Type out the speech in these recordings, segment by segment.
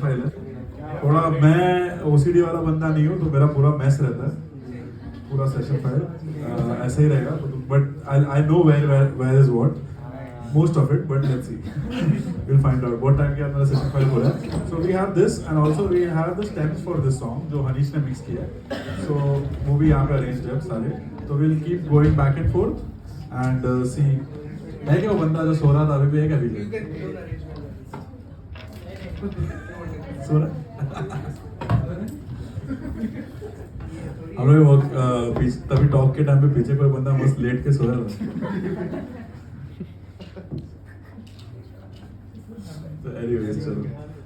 File है थोड़ा। मैं ओसीडी वाला बंदा नहीं हूँ तो मेरा पूरा मैस रहता है पूरा सेशन फाइल ऐसा ही रहेगा। But I know where is what most of it, but let's see. We'll find out what time के अंदर सेशन फाइल हो रहा है. So we have this and also we have the stems for this song जो हनीश ने mix किया है. So वो भी यहाँ पे arranged है सारे. So we'll keep going back and forth and see. है क्या वो बंदा जो सो रहा था अभी भी है क्या पीछे? सो रहा? हम लोग तभी टॉक के टाइम पे पीछे कोई बंदा मस्त लेट के सो रहा था.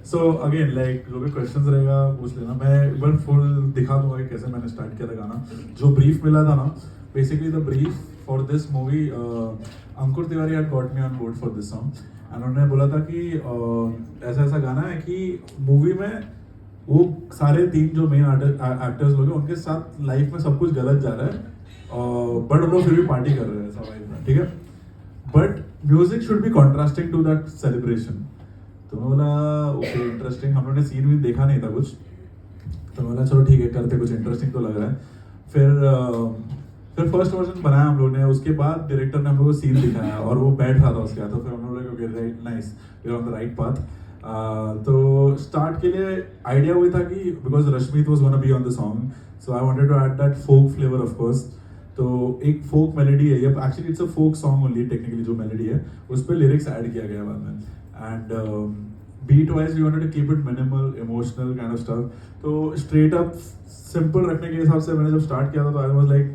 So again like जो भी questions रहेगा पूछ लेना. मैं एक बार full दिखा दूंगा कि कैसे मैंने start किया था गाना. जो brief मिला था ना, basically the brief for this movie, Ankur Tiwari had got me on board for this song. and उन्होंने बोला था कि ऐसा ऐसा गाना है कि मूवी में वो सारे तीन जो मेन एक्टर्स लोग हैं उनके साथ लाइफ में सब कुछ गलत जा रहा है बट वो लोग फिर भी पार्टी कर रहे हैं सब लाइफ में, ठीक है. But music should be contrasting to that celebration. तो मैं बोला ओके इंटरेस्टिंग. हम लोगों ने सीन भी देखा नहीं था कुछ, तो मैं बोला चलो ठीक है करते, कुछ इंटरेस्टिंग तो लग रहा है. फिर फर्स्ट वर्जन बनाया हम लोग ने. उसके बाद डायरेक्टर ने हम लोग को सीन दिखाया और वो बैठ रहा था उसके बाद. तो फिर हम लोग ने right nice we are on the right path. तो स्टार्ट के लिए आइडिया वही था कि because Rashmeet was gonna be on the song, so I wanted to add that folk flavour of course. तो एक फोक मेलोडी है ये, actually it's a folk song only technically. जो मेलोडी है उस पर लिरिक्स ऐड किया गया बाद में. And beat wise we wanted to keep it minimal, emotional kind of stuff. तो straight up simple रखने के हिसाब से मैंने जब start किया था तो I was like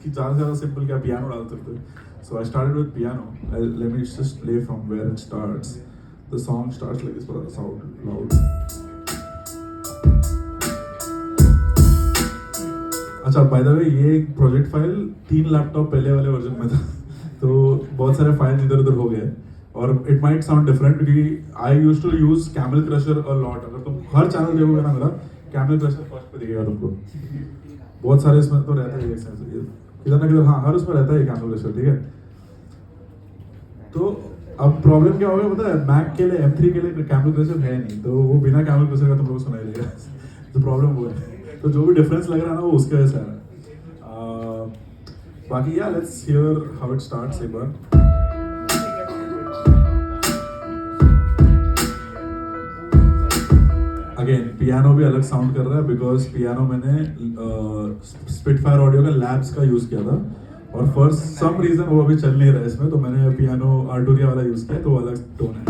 कि ज़्यादा से ज़्यादा simple क्या piano डाल सकते. So I started with piano. Let me just play from where it starts. The song starts like this, but sound loud. अच्छा by the way ये एक project file 3 लैपटॉप पहले वाले वर्जन में था. तो बहुत सारे फाइल्स इधर उधर हो गए. और इट माइट साउंड डिफरेंट क्योंकि I used to use camel crusher a lot. अगर तुम हर चैनल देखोगे ना मेरा कैमल क्रशर फर्स्ट पे दिखेगा तुमको. बहुत सारे इसमें तो रहता है किधर ना किधर. हाँ हर उसमें रहता है कैमल क्रशर, ठीक है. तो अब प्रॉब्लम क्या होगा पता है, मैक के लिए M3 के लिए कैमल क्रशर है नहीं, तो वो बिना कैमल क्रशर का तुम लोग सुनाई देगा. तो प्रॉब्लम वो है. तो जो भी डिफरेंस लग रहा है ना वो उसके वजह से आ रहा है. बाकी या let's hear how it starts एक बार. अगेन पियानो भी अलग साउंड कर रहा है बिकॉज पियानो मैंने स्पिटफायर ऑडियो का लैब्स का यूज किया था और फॉर सम रीजन वो अभी चल नहीं रहा है इसमें, तो मैंने पियानो आर्टोरिया वाला यूज किया तो वो अलग टोन है.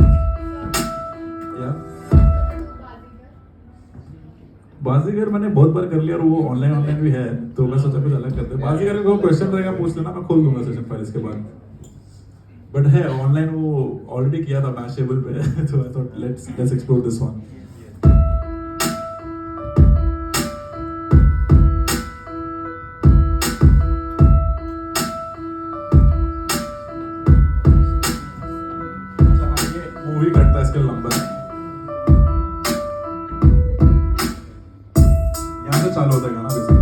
या बाजीगर मैंने बहुत बार कर लिया और वो ऑनलाइन भी है, तो मैं सोचा कुछ अलग करते हैं. बाजीगर को क्वेश्चन रहेगा पूछ लेना, मैं खोल दूंगा सेशन फाइल इसके बाद. बट है ऑनलाइन वो ऑलरेडी किया था मैशेबल पे. तो I thought let's explore this one. Movie कटता है इसके लंबा. यहाँ से चालू होता है गाना बेसिकली.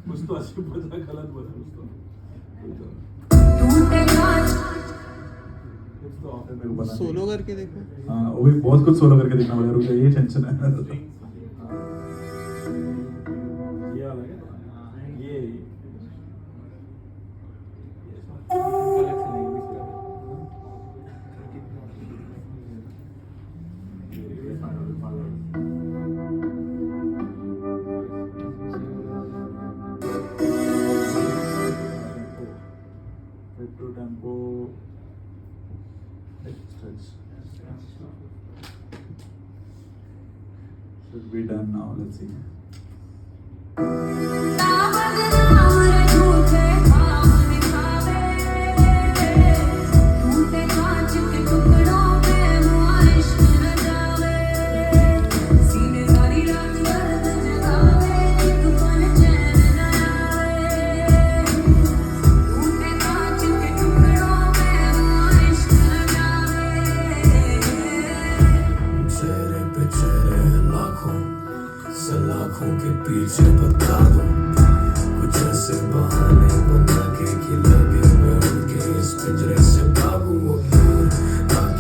कुछ तो अजीब बजा गलत बजा सोलो करके देखो. हाँ वो भी बहुत कुछ सोलो करके देखना पड़ेगा. रुको ये टेंशन है. ये वाला क्या ये tempo stretch should be done now. Let's see.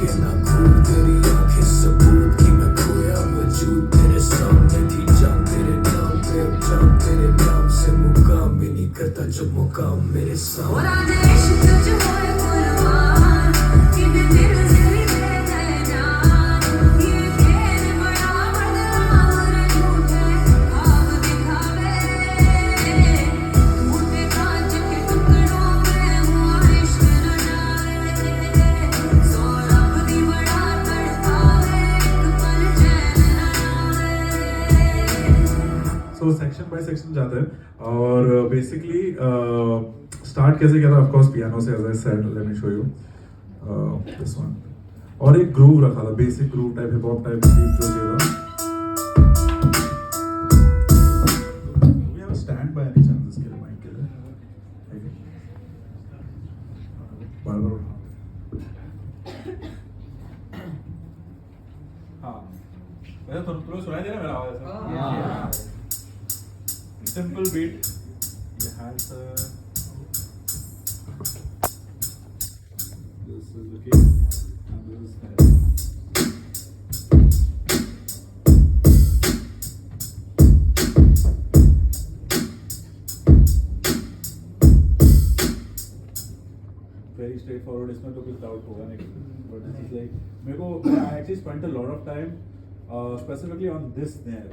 के ना घूर तेरी आंखें सबूत की मैं खोया वजूद तेरे सामने थी जान तेरे नाम पे अब जान तेरे नाम से मुकाम भी नहीं करता जब मुकाम मेरे सामने सो सेक्शन बाय सेक्शन जाते हैं और बेसिकली स्टार्ट कैसे किया था ऑफ कोर्स पियानो से as I said let me show you this one और एक ग्रूव रखा था basic groove type hip hop type beat जो चाहिए था we have a stand by any chance इसके लिए माइक के लिए बार-बार उठाओ हाँ वैसे तुम्हें सुनाई दे रहा है मेरा आवाज ऐसा simple beat. It has this is the kick and this is snare. Very straightforward. इसमें तो कुछ doubt होगा नहीं. But this is like मेरे को I actually spent a lot of time specifically on this snare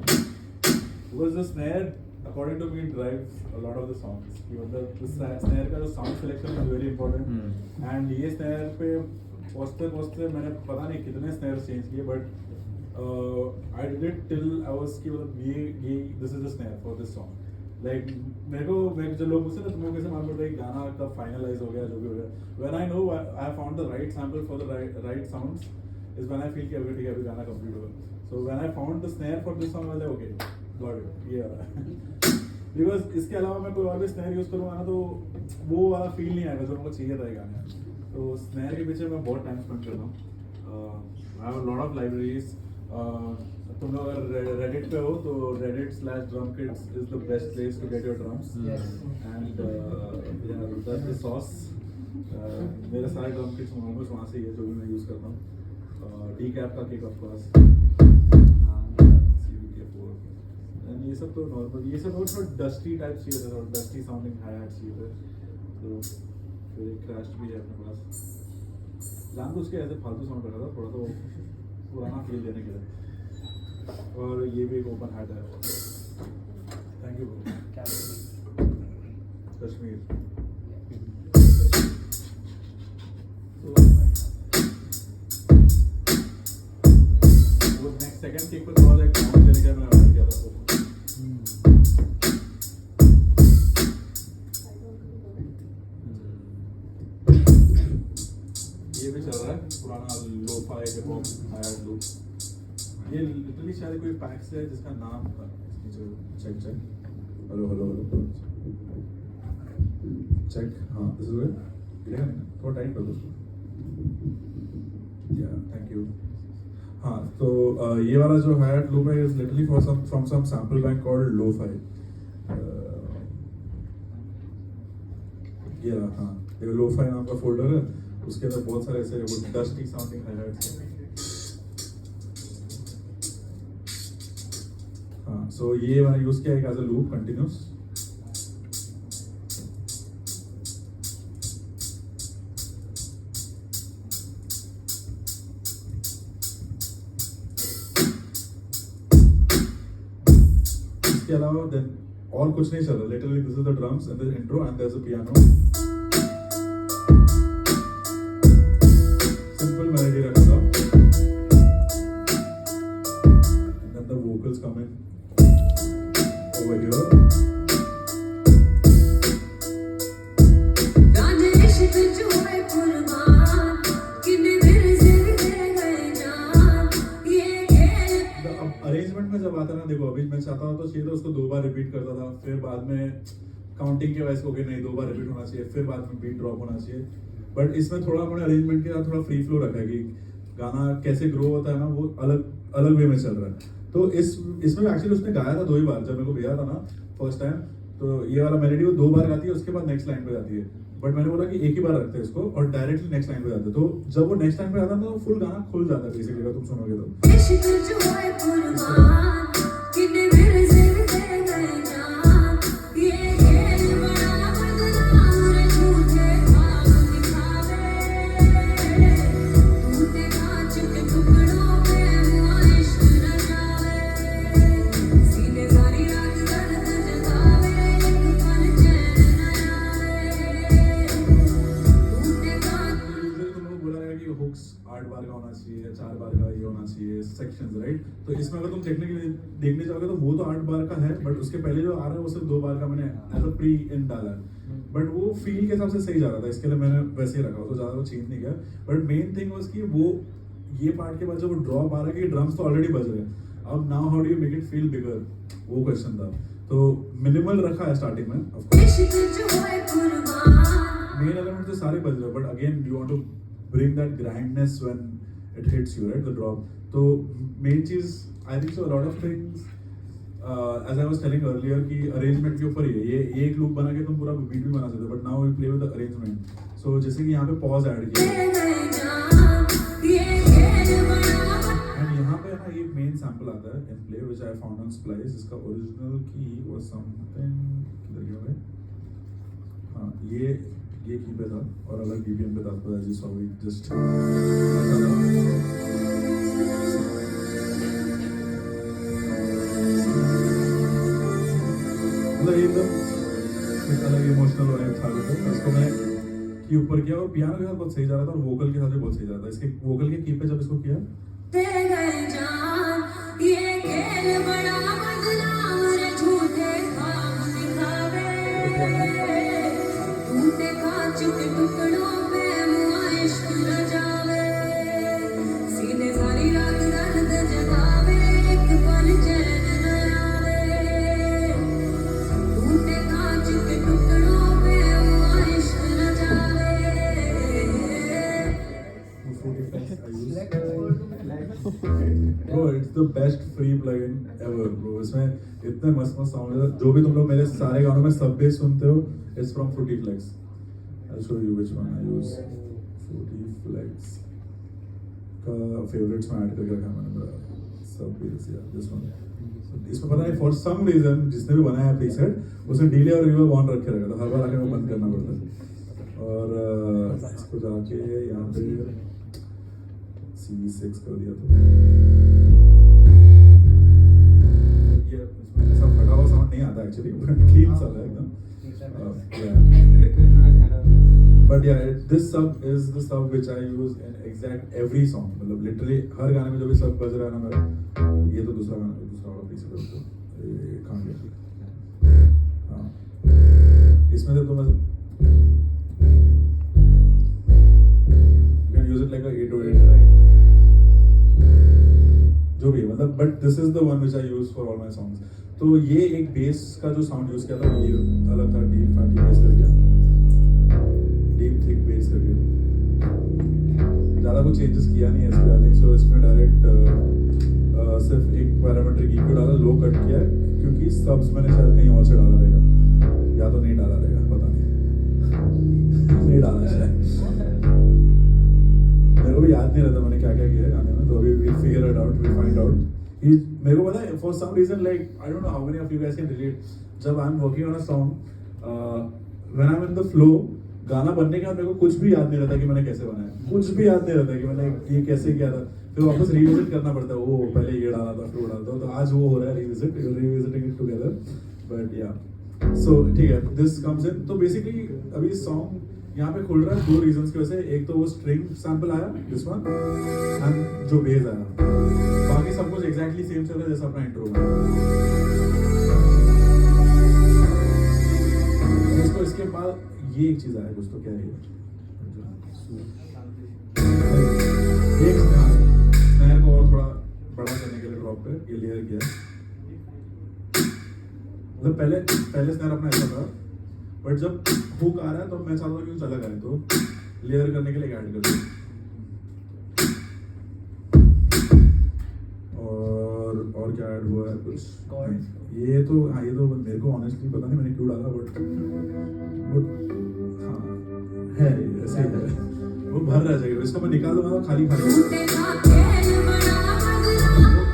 because the snare according to me drives a lot of the songs. The snare का जो sound selection is very important. And ये snare पे पहुँचते मैंने पता नहीं कितने snare change किए but I did it till I was कि मतलब ये this is the snare for this song. Like मेरे जो लोग मुझसे ना तुमको कैसे मालूम पड़ता है कि गाना कब finalize हो गया जो भी हो गया. When I know I found the right sample for the right sounds is when I feel कि अभी ठीक है अभी गाना complete होगा. So when I found the snare for this song I was like okay. ये बिकॉज इसके अलावा मैं कोई और भी स्नैर यूज़ करूँगा ना तो वो वाला फील नहीं आएगा जो हमको चाहिए था गाने में तो स्नैर के पीछे मैं बहुत टाइम स्पेंड करता हूँ I have lot of libraries तुम लोग अगर रेडिट पे हो तो reddit/drum kits is the best place to get your drums and that's the sauce मेरे सारे ड्रम किट्स ऑलमोस्ट वहाँ से ही है जो भी मैं यूज़ करता हूँ डीकैप का किक ऑफ कोर्स ये सब तो नॉर्मल ये सब थोड़ा डस्टी टाइप चाहिए था थोड़ा डस्टी साउंडिंग हाई हैट चाहिए था तो फिर एक क्रैश भी है अपने पास जानबूझ के ऐसे फालतू साउंड रखा था थोड़ा सा पुराना फील देने के लिए और ये भी एक ओपन हैट है थैंक यू कश्मीर तो नेक्स्ट सेकंड किक पर थोड़ा सा एक साउंड देने के लिए मैंने ऐड किया था ये भी चल रहा है पुराना lo-fi hip hop high loop ये लिटरली शायद कोई पैक्स है जिसका नाम था चेक हेलो चेक हाँ दिस इज इट थोड़ा टाइट कर दो उसको या थैंक यू हाँ तो ये वाला जो हाई लूप है is literally for from some sample bank called lo fi ये रहा हाँ ये लो-फाई नाम का फोल्डर है उसके अंदर बहुत सारे ऐसे वो डस्टी साउंडिंग हाइलाइट्स हैं हाँ सो ये मैंने यूज किया एक एज अ लूप कंटिन्यूस इसके अलावा देन और कुछ नहीं चल रहा literally this is the drums and the intro and there is a piano simple melody रखा था and then the vocals come in over here arrangement में जब आता ना देखो अभी मैं चाहता हूँ तो चाहिए था उसको 2 बार रिपीट करता था फिर बाद में काउंटिंग के वजह से ओके नहीं 2 बार रिपीट होना चाहिए फिर बाद में बीट ड्रॉप होना चाहिए बट इसमें थोड़ा अपने अरेंजमेंट के साथ थोड़ा फ्री फ्लो रखा है कि गाना कैसे ग्रो होता है ना वो अलग वे में चल रहा है तो इसमें एक्चुअली उसने गाया था 2 ही बार जब मेरे को भेजा था ना फर्स्ट टाइम तो ये वाला मेलोडी वो 2 बार गाती है उसके बाद नेक्स्ट लाइन पे जाती है बट मैंने बोला कि एक ही बार रखते हैं इसको और डायरेक्टली नेक्स्ट लाइन पे जाते हैं। तो जब वो नेक्स्ट लाइन पे आता है तो फुल गाना खुल जाता है बेसिकली, अगर तुम सुनोगे तो। इश्क जो है कुर्बान कितने मेरे से दे गए जान, ये खेल बड़ा बदनाम रे झूठे ख्वाब दिखावे, टूटे कांच के टुकड़ों पे हुआ इश्क न जावे, सीने सारी रात दर्द जगावे, एक पल चैन न आवे, टूटे कांच। यूजुअली तुम लोग बोला रहेगा कि हुक्स 8 बार का होना चाहिए, 4 बार का ये होना चाहिए, सेक्शंस, राइट? तो इसमें अगर तुम टेक्निकली देखने जाओगे तो वो तो 8 बार का है, बट उसके पहले जो आ रहा है वो सिर्फ 2 बार का मैंने एज अ प्री इन डाला है। बट वो फील के हिसाब से सही जा रहा था, इसके लिए मैंने वैसे ही रखा, तो ज़्यादा वो चेंज नहीं किया। बट मेन थिंग वाज कि वो ये पार्ट के बाद जब वो ड्रॉप आ रहा है कि ड्रम्स तो ऑलरेडी बज रहे हैं, अब now how do you make it feel bigger, वो क्वेश्चन था। तो मिनिमल रखा है स्टार्टिंग में, ऑफ कोर्स इश्क जो है कुर्बान मेन एलिमेंट तो सारे बज रहे हैं, but again you want to bring that grindness when it hits you, right, the drop. तो मेन चीज I think so lot of things as I was telling earlier कि अरेंजमेंट के ऊपर ही है। ये एक लूप बना के तुम पूरा बीट भी बना सकते हो, but now we play with the arrangement. So जैसे कि यहाँ पे पॉज ऐड किया दे गए जान, ये खेल बड़ा एंड यहाँ पे ना एक मेन सैंपल आता है इन play which I found on splice. इसका ओरिजिनल की वाज समथिंग, किधर गया भाई? हाँ, ये की पे था और अलग बीपीएम पे था, तो as you saw we just मतलब एकदम एक अलग इमोशनल वाइब था तो इसको मैं की ऊपर किया और पियानो के साथ बहुत सही जा रहा था और वोकल के साथ भी बहुत सही जा रहा था। इसके वोकल के की पे जब इसको किया दे गए जान, ये खेल बड़ा बदनाम रे झूठे ख्वाब दिखावे, टूटे कांच के टुकड़ों पे हुआ इश्क न जावे, सीने सारी रात दर्द जगावे, एक पल चैन न आवे, टूटे कांच के टुकड़ों पे हुआ इश्क न जावे। Bro, it's the best free plugin ever, bro. इसमें इतने मस्त मस्त साउंड है। जो भी तुम लोग मेरे सारे गानों में सब बेस सुनते हो, it's from Fruity Flex. I'll show you which one I use. Fruity Flex का favorites में ऐड करके रखा मैंने मेरा सब बेस यार, this one. इसमें पता नहीं for some reason जिसने भी बनाया है preset उसने delay और reverb on रखे रखा था, हर बार आके मैं बंद करना पड़ता है। और इसको जाके यहाँ पे C6 कर दिया तो ये ऐसा फटा हुआ साउंड नहीं आता एक्चुअली, बट क्लीन सा है एकदम। बट या दिस सब is the sub which I use in exact every song, मतलब लिटरली हर गाने में जो भी सब बज रहा है ना मेरा, ये तो दूसरा गाना, दूसरा वाला पीस है तो ये कहाँ गया? हाँ, इसमें तो मैं कैन यूज इट लाइक अ 808 जो भी है, मतलब but this is the one which I use for all my songs. तो ये एक बेस का जो साउंड यूज किया था ये अलग था, डीप फैटी बेस करके, डीप थिक बेस करके, ज़्यादा कुछ चेंजेस किया नहीं है इसमें आई थिंक सो। इसमें डायरेक्ट सिर्फ एक पैरामीट्रिक इक्यू डाला, लो कट किया है क्योंकि सब्स मैंने शायद कहीं और से डाला रहेगा या तो नहीं डाला रहेगा, पता नहीं नहीं डाला शायद, मेरे को भी याद नहीं रहता मैंने क्या क्या किया गाने में, तो अभी we figure it out, we find out. मेरे को पता है for some reason like I don't know how many of you guys can relate, जब I am working on a song when I am in the flow, गाना बनने के बाद मेरे को कुछ भी याद नहीं रहता कि मैंने कैसे बनाया, कुछ भी याद नहीं रहता कि मैंने ये कैसे किया था, फिर वापस रिविजिट करना पड़ता है, वो पहले ये डाला था फिर वो डाला था, तो आज वो हो रहा है रिविजिटिंग इट टुगेदर। बट या सो ठीक है, दिस कम्स इन। तो बेसिकली अभी सॉन्ग यहाँ पे खुल रहा है 2 रीजंस की वजह से, एक तो वो स्ट्रिंग सैंपल आया दिस वन एंड जो बेस आया, बाकी सब कुछ एग्जैक्टली सेम चल रहा है जैसा अपना इंट्रो में। इसको इसके बाद ये एक चीज आया कुछ, तो क्या है ये स्नैर को और थोड़ा बड़ा करने के लिए ड्रॉप पे ये लेयर किया, मतलब पहले स्नैर अपना ऐसा था, बट जब हुक आ रहा है तो मैं चाहता हूँ कि कुछ अलग आए, तो लेयर करने के लिए ऐड कर दिया। और क्या ऐड हुआ है कुछ, ये तो हाँ, ये तो मेरे को ऑनेस्टली पता नहीं मैंने क्यों डाला, बट हाँ भर रहा है, इसको मैं निकाल दूंगा तो खाली खाली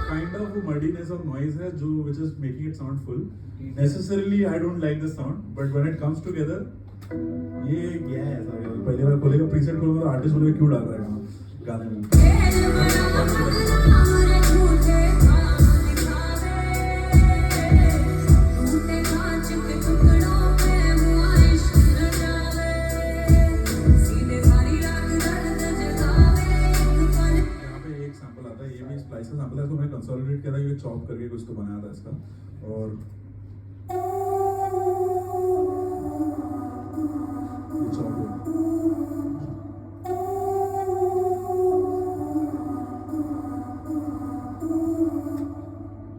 काइंड ऑफ मर्डीनेस और नॉइज है जो which is making it sound full. Necessarily I don't like this sound, but when it comes together ये क्या है ऐसा. पहली बार खोलेगा प्रीसेट खोलूंगा तो आर्टिस्ट बोलेगा क्यों डाल रहा है गाने में. कंसोलिडेट किया था, ये चॉप करके कुछ तो बनाया था इसका. और ये चॉप है.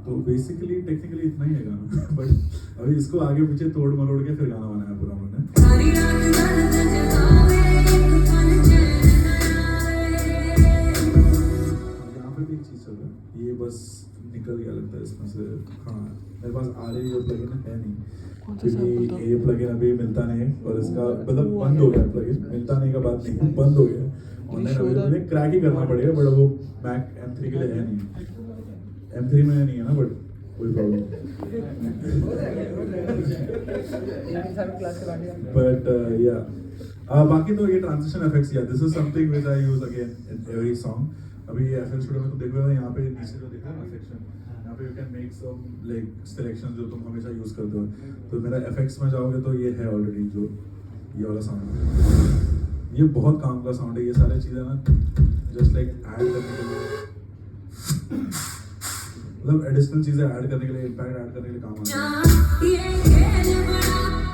तो बेसिकली टेक्निकली इतना ही है गाना. बट अभी इसको आगे पीछे तोड़ मरोड़ के फिर गाना बनाया पूरा हमने. ये बस निकल गया लगता है इसमें से. हाँ मेरे पास RA ये प्लगइन है नहीं, क्योंकि ये प्लगइन अभी मिलता नहीं है और इसका मतलब बंद हो गया. प्लगइन मिलता नहीं का बात नहीं, बंद हो गया. ऑनलाइन अवेलेबल क्रैक ही करना पड़ेगा, बट वो Mac M3 के लिए है नहीं. M3 में नहीं है ना, बट कोई प्रॉब्लम. बट या बाकी तो ये ट्रांजिशन इफेक्ट्स, या this is something which I use again in every song. अभी FL स्टूडियो में तो देखोगे यहाँ पे नीचे जो देखा ना सेक्शन, यहाँ पे you can make some like selection जो तुम हमेशा यूज करते हो. तो मेरा FX में जाओगे तो ये है ऑलरेडी जो ये वाला साउंड. ये बहुत काम का साउंड है. ये सारी चीजें ना जस्ट लाइक ऐड करने के लिए, मतलब एडिशनल चीजें ऐड करने के लिए, इम्पैक्ट ऐड करने के लिए काम आती है.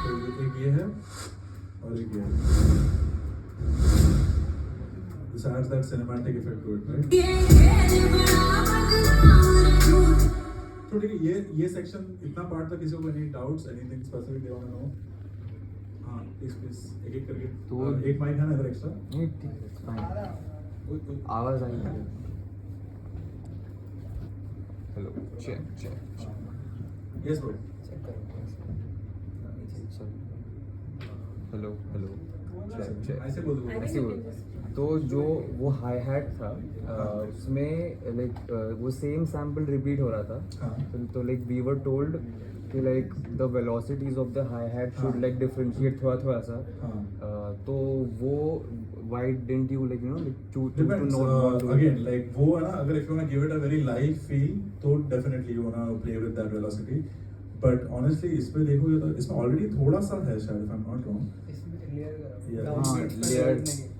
तो एक ये है और एक ये है. This adds that cinematic effect to it, right? तो ठीक है, ये सेक्शन इतना पार्ट था. किसी को any doubts, anything specific they want to know? हाँ प्लीज एक एक करके. तो एक माइक है ना इधर एक्स्ट्रा. आवाज आई. Hello check. Yes bro. Hello check. ऐसे बोल दो. ऐसे बोल. तो जो वो हाई हैट था उसमें लाइक वो सेम सैम्पल रिपीट हो रहा था. तो लाइक वी वर टोल्ड कि like the velocities of the hi hat should like differentiate थोड़ा सा. तो वो why didn't you like you know choose to not again like वो है ना, अगर if you want give it a very live feel तो definitely you want to play with that velocity. But honestly इस पे देखोगे तो इसमें ऑलरेडी थोड़ा सा है शायद, if I am not wrong.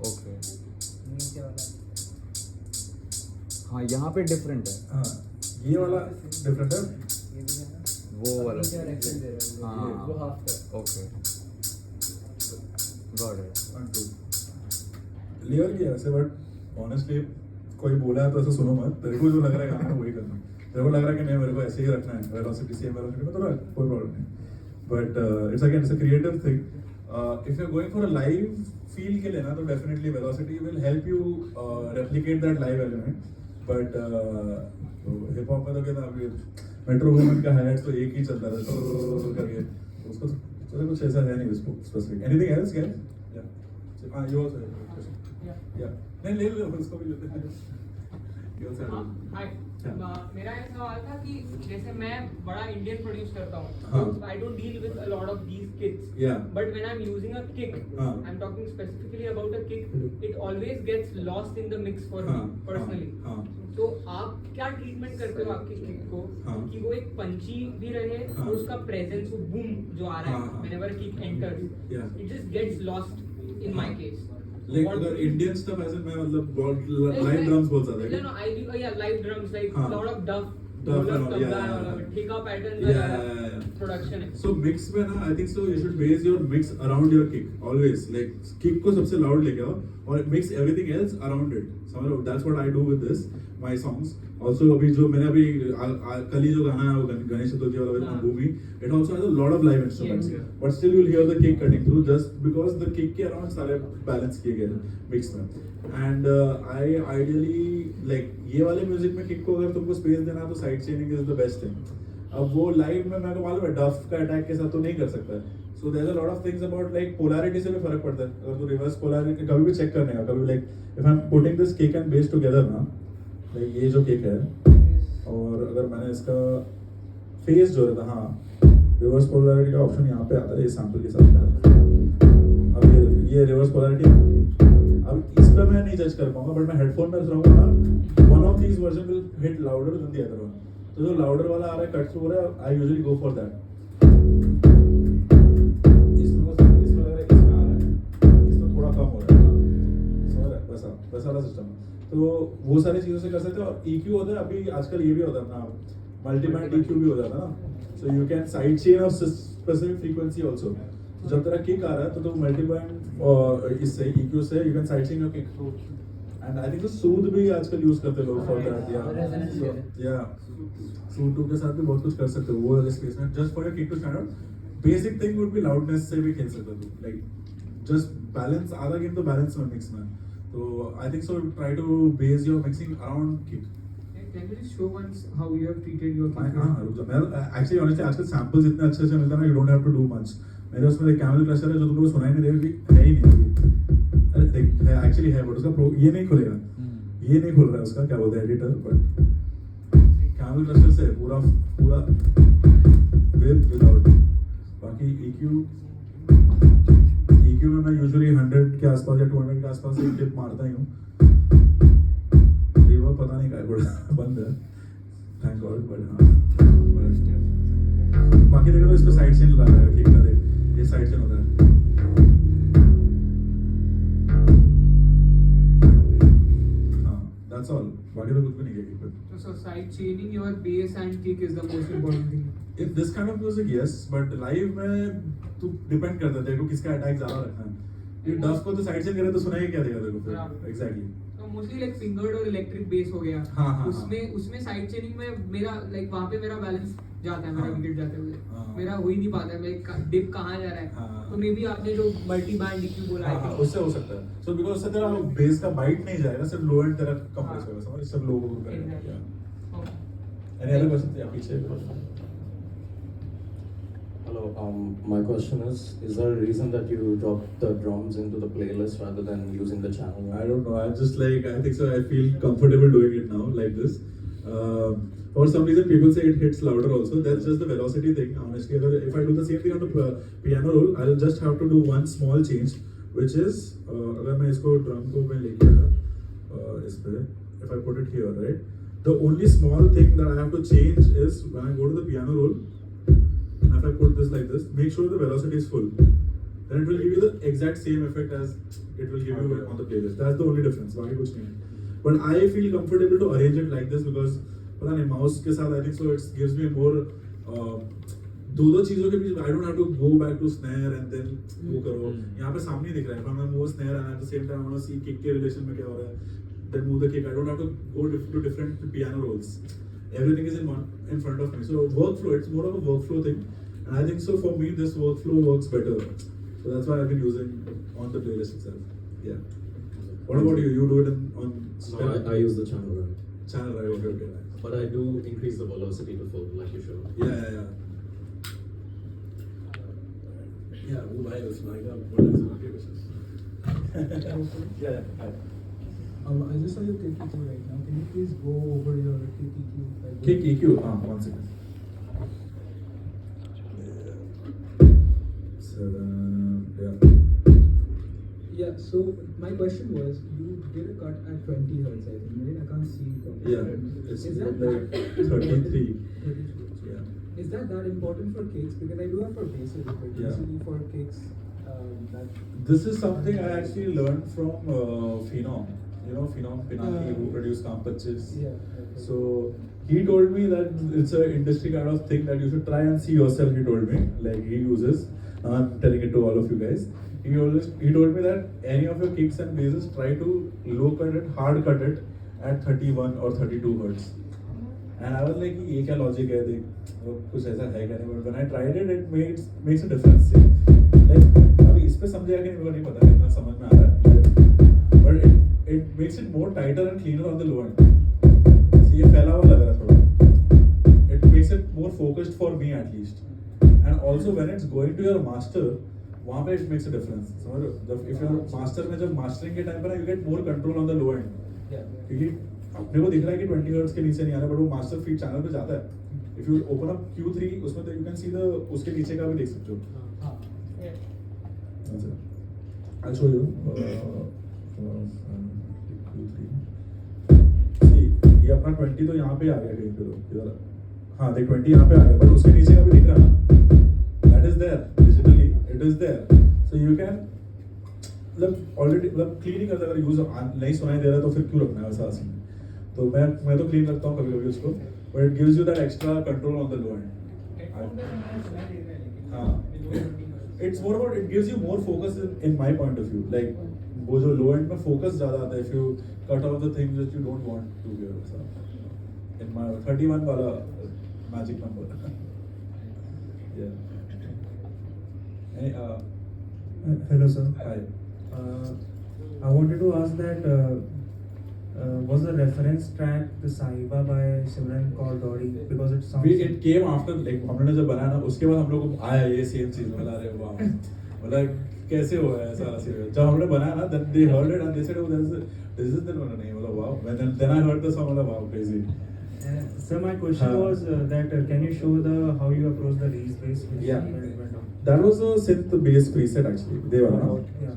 Okay. हाँ यहाँ पे डिफरेंट है. हाँ ये वाला डिफरेंट है, वो वाला. हाँ ओके गॉट इट. लेयर किया वैसे, बट ऑनेस्टली कोई बोला है तो ऐसा सुनो मत. तेरे को जो लग रहा है गाना वही करना. तेरे को लग रहा है कि नहीं मेरे को ऐसे ही रखना है, वेलोसिटी सेम वेलोसिटी में, तो रख, कोई प्रॉब्लम नहीं. But it's again it's a creative thing. If you're going for a live feel के लिए ना तो definitely velocity will help you replicate that live element. But hip hop में तो क्या था अभी Metro Boomin का highlights तो एक ही चलता था करके, उसको तो कुछ ऐसा है नहीं उसको specific. Anything else guys? Yeah. हाँ you also have a question. Yeah. नहीं ले लो उसको भी लेते हैं. You also have. Hi. मेरा एक सवाल था कि जैसे मैं बड़ा इंडियन प्रोड्यूस करता हूँ, I don't deal with a lot of these kids, but when I am using a kick, I am talking specifically about a kick, it always gets lost in the mix for me personally. तो आप क्या treatment करते हो आपकी kick को कि वो एक पंची भी रहे और उसका प्रेजेंस, वो बूम जो आ रहा है whenever kick enters, it just gets lost in my case. Like अगर Indian stuff ऐसे मैं मतलब live drums बोल सकता है. No, I do live drums like lot of duff, ठेका pattern production है. So mix में ना I think so you should base your mix around your kick always. Like kick को सबसे loud लेके आओ और mix everything else around it. So that's what I do with this my songs. Also अभी जो मैंने अभी कल ही जो गाना है वो गणेश चतुर्थी वाला with Bhumi, it also has a lot of live instruments. But still you'll hear the kick cutting through just because the kick के around सारे balance किए गए mix में. And I ideally like ये वाले म्यूजिक में किक को अगर तुमको स्पेस देना है तो side चेनिंग is the best thing. अब वो लाइव में मेरे को मालूम है डफ का अटैक के साथ तो नहीं कर सकता है, So there's a lot of things about like polarity से भी फर्क पड़ता है. अगर तो reverse polarity कभी भी check करने का, कभी like if I'm putting this cake and base together ना, like ये जो cake है और अगर मैंने इसका face जो रहता, हाँ reverse polarity का option यहाँ पे आता है इस sample के साथ. अब ये reverse polarity, अब इस पे मैं नहीं जज कर पाऊंगा, बट मैं हेडफोन में सुनाऊंगा ना, one of these version will hit louder than the other one. तो जो louder वाला आ रहा है, cut through हो रहा है, I usually go for that. इसमें लग रहा है इसमें आ रहा है, इसमें थोड़ा कम हो रहा है, समझ रहा है, वैसा वाला सिस्टम. तो वो सारी चीज़ों से कर सकते हो. और EQ होता है, अभी आजकल ये भी होता है अपना मल्टी बैंड EQ भी हो जाता है ना. So you can side chain of specific frequency also. जब तेरा किक आ रहा है तो मल्टी बैंड इससे EQ से you can side chain your kick. And I think तो सूद भी आजकल यूज करते हैं लोग for that. Yeah. सूद 2 के साथ भी बहुत कुछ कर सकते हो वो वाले स्पेस में. Just for your kick to stand out, basic thing would be loudness से भी खेल सकते हो. Like just balance, आधा गेम तो balance में mix में. तो I think so try to base your mixing around kick. Can you just show once how you have treated your kick? हाँ रुक जा. मैं actually honestly आजकल samples इतने अच्छे से मिलते हैं ना, you don't have to do much. मेरे उसमें एक कैमल क्रशर है जो तुम लोग सुनाई नहीं देगा, है ही नहीं अभी. अरे देख है एक्चुअली है, बट उसका प्रो ये नहीं खुलेगा, ये नहीं खुल रहा है उसका, क्या बोलते हैं एडिटर, बट कैमल क्रशर से पूरा विदाउट. बाकी EQ में मैं यूजुअली 100 के आसपास या 200 के आसपास एक टिप मारता ही हूँ. रिवर्ब पता नहीं क्या बंद है, थैंक गॉड. बट हाँ बाकी देखो तो इस पे साइड चेन लगा है, ठीक है, देख ये साइड चेन होता है. हाँ that's all. बाकी तो कुछ भी नहीं किया. So side chaining your bass and kick is the most important thing. If this kind of music yes, but live में तू डिपेंड करता है तेरे को किसका अटैक ज़्यादा रखना है. ये डफ को तो साइड चेन करे तो सुनाई क्या देगा तेरे को फिर. एग्जैक्टली. तो मोस्टली लाइक फिंगर्ड और इलेक्ट्रिक बेस हो गया. हाँ. उसमें साइड चेनिंग में मेरा लाइक वहाँ पे मेरा बैलेंस जाता है, मेरा विकेट जाते हुए. मेरा हो ही नहीं पाता है, मैं डिप कहाँ जा रहा है. तो मे बी आपने जो मल्टी बैंड EQ बोला है उससे हो सकता है. सो बिकॉज़ उससे तेरा बेस का बाइट नहीं जाएगा, सिर्फ लो एंड तेरा कंप्रेस होगा, समझ, सिर्फ लो करेगा. Any other question? या पीछे Hello, my question is there a reason that you dropped the drums into the playlist rather than using the channel? I don't know. I'm just like, I think so. I feel comfortable doing it now like this. For some reason, people say it hits louder also. That's just the velocity thing. Honestly, if I do the same thing on the piano roll, I'll just have to do one small change, which is, अगर मैं इसको drum को मैं लेके आया इस पे, if I put it here, right? The only small thing that I have to change is when I go to the piano roll. And if I put this like this, make sure the velocity is full. Then it will give you the exact same effect as it will give you on the playlist. That's the only difference. बाकी कुछ नहीं है. But I feel comfortable to arrange it like this because पता नहीं mouse के साथ I think so it gives me more दो चीजों के बीच. I don't have to go back to snare and then वो करो. यहाँ पे सामने दिख रहा है. If I'm move snare and at the same time I want to see kick के relation में क्या हो रहा है. Then move the kick. I don't have to go to different piano rolls. Everything is in front of me. So workflow, it's more of a workflow thing. And I think so for me this workflow works better. So that's why I've been using on the playlist itself. Yeah. What about you? You do it on So I use the channel right. channel, right? Okay. But I do increase the velocity to full, like you showed. Yeah. Yeah, वो भाई उसमें आएगा. What is the question? Yeah. Hi. I just saw your kick EQ right now. Can you please go over your kick EQ? Kick EQ. 1 second. Yeah. So my question was, you did a cut at 20 hertz, I think, right? I can't see it properly. Yeah. It's Is that like that 33. 33? Yeah. Is that important for kicks? Because I do have for basses, but Yeah. usually for kicks, that. This is something I actually learned from Phenom. You know Phenom Pinaki who produced Kampachis. Yeah. Okay. So he told me that it's an industry kind of thing that you should try and see yourself. He told me, like he uses. Now I'm telling it to all of you guys. He told me that any of your kicks and basses, try to low cut it, hard cut it at 31 or 32 hertz. And I was like, ये क्या logic है? देख कुछ ऐसा है क्या नहीं? But when I tried it, it makes a difference. Like अभी इस पे समझेगा कि मुझे नहीं पता कितना समझ में आ रहा है. But it makes it more tighter and cleaner on the low end. So ये फैला हुआ लग रहा है थोड़ा. It makes it more focused for me at least. And also when it's going to your master, वहाँ पे इट मेक्स अ डिफरेंस। समझ रहे हो? जब इफ योर मास्टर में जब मास्टरिंग के टाइम पर ना you get more control on the low and, क्योंकि अपने को दिख रहा है कि 20 हर्ट्ज के नीचे नहीं आ रहा, बट वो मास्टर फीड चैनल पे जाता है। If you open up Q3 उसमें तो यू कैन सी द उसके नीचे का भी देख सकते हो। I'll show you Q3। ये अपना 20 तो यहाँ पे आ गया कहीं पे, तो इधर हाँ देख 20 यहाँ पे आ गया, बट उसके नीचे का भी दिख रहा है ना, that is there digitally, it is there, so you can मतलब ऑलरेडी मतलब क्लीन ही करता है। अगर यूज नहीं सुनाई दे रहा है तो फिर क्यों रखना है वैसा सीन। तो मैं तो क्लीन रखता हूँ कभी कभी उसको, but it gives you that extra control on the low end. हाँ, it's more about, it gives you more focus in my point of view. Like वो जो लो एंड में फोकस ज्यादा आता है, if you cut off the things that you don't want to hear. In my 31 वाला magic number. या Hello, sir. Hi. I wanted to ask that was the reference track the Sahiba by Simran Kaur Dori, because it sounds. It came after, like हमने जब बनाया ना उसके बाद हम लोग को आया ये सेम चीज मिला रहे। वाह, मतलब कैसे हुआ है ऐसा सीरियल। जब हमने बनाया ना then they heard it and they said, oh this is the one, नहीं मतलब वाह। Then I heard the song, मतलब वाह crazy। Sir, my question was that can you show the how you approach the Reese bass? Yeah. That was a synth bass preset actually। they वाला ना। Yeah.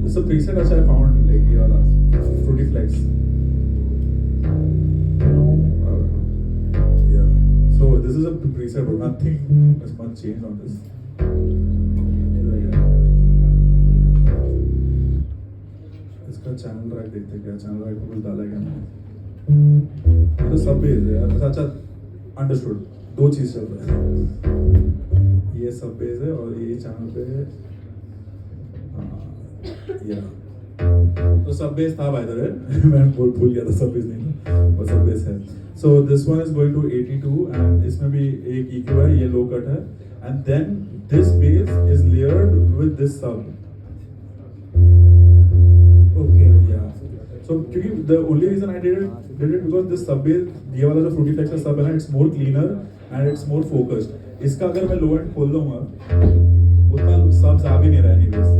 This is a preset which I found, like ये वाला Fruity Flex। Yeah, so this is a preset, but nothing is much change on this। इसका channel track देखते हैं, क्या channel track को कुछ डाला है क्या नहीं। ये तो सब बेस है यार। अच्छा अंडरस्टूड, दो चीज चल रहा है, ये सब बेस है और ये चैनल पे या तो सब बेस था बाय द वे। मैं भूल गया था सब बेस नहीं था, और सब बेस है। So this one is going to 82 and इसमें भी एक EQ है, ये लो कट है, and then this bass is layered with this sub. Okay. Yeah, so क्योंकि the only reason I did it because this sub bass, ये वाला जो Fruity Flex का sub है ना, it's more cleaner and it's more focused। इसका अगर मैं low end खोल दूंगा उतना subs आ भी नहीं रहा है anyways,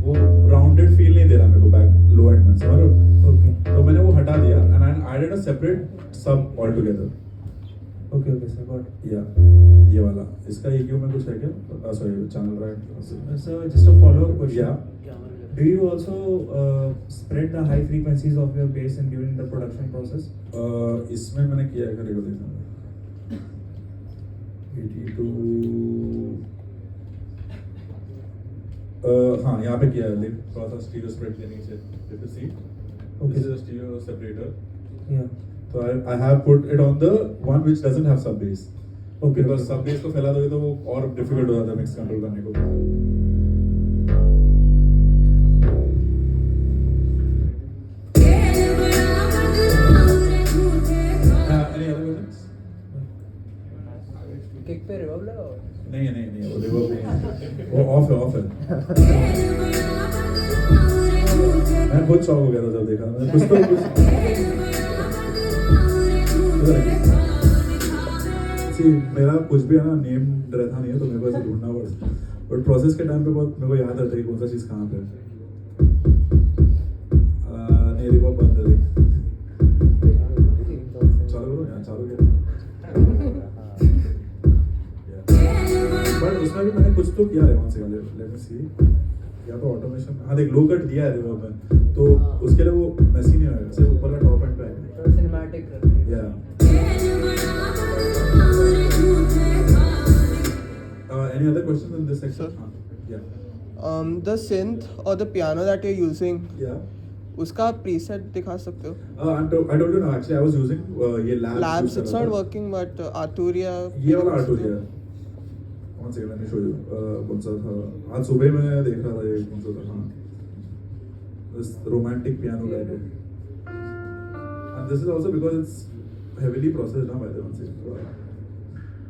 वो rounded feel नहीं दे रहा मेरे को back low end में, समझ रहे हो? Okay. तो मैंने वो हटा दिया and I added a separate sub altogether। Okay, sir, got it. Yeah, ये वाला इसका EQ में कुछ है क्या? Sorry, channel right। Sir, just a follow-up question. Yeah। Do you also spread the high frequencies of your bass and during the production process? इसमें मैंने किया है, करेगा देखना 82। हाँ यहाँ पे किया है, देख थोड़ा सा स्टीरियो स्प्रेड के नीचे, if you see, this is a stereo separator। Yeah. So I have put it on the one which doesn't have sub bass। Okay. Because sub bass को फैला दोगे तो वो और difficult हो जाता है mix control करने को। Any other questions? किक पे रिवर्ब लगाओ। नहीं वो रिवर्ब नहीं है, वो ऑफ है। मैं खुद शॉक हो गया था जब देखा, मैंने कुछ मेरा कुछ भी है ना नेम रहता नहीं है, तो मेरे को ऐसे ढूंढना पड़ता, बट प्रोसेस के टाइम पे बहुत मेरे को याद रहता है कि कौन सा चीज़ कहाँ पे है। नहीं देखो बंद है, चालू करो यहाँ, चालू किया। बट उसमें भी मैंने कुछ तो किया है, कौन से वाले लेट मी सी, या तो ऑटोमेशन, हाँ देख लो कट दिया है रिवर्ब में, तो उसके लिए वो मैसी नहीं होगा, सिर्फ ऊपर का टॉप एंड पे आएगा। सिनेमैटिक या any other questions in this section? Yeah. The synth or the piano that you're using, Yeah. उसका preset दिखा सकते हो? I told you now, actually I was using ये labs Labs, use it's कर रहा not था। working, but Arturia. ये वाला Arturia है। One second, let me show you। कौन सा था? आज सुबह मैं देख रहा था ये कौन सा था, हाँ। This romantic piano guy। And this is also because it's heavily processed ना by the one second।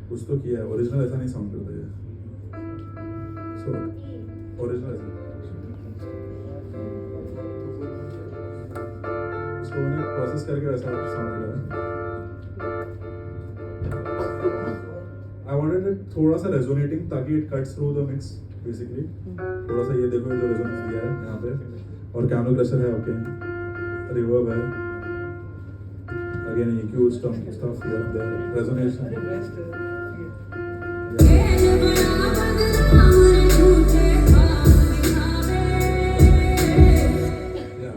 कुछ तो किया है, ओरिजिनल ऐसा नहीं साउंड करता है। So ओरिजिनल ऐसा इसको मैंने प्रोसेस करके वैसा साउंड निकाला है। wanted it थोड़ा सा resonating ताकि it cuts through the mix basically. थोड़ा सा ये देखो जो resonance दिया है यहाँ पे और कैमरा क्रशर है ओके रिवर्ब है again EQ stuff here and there resonation. Yeah.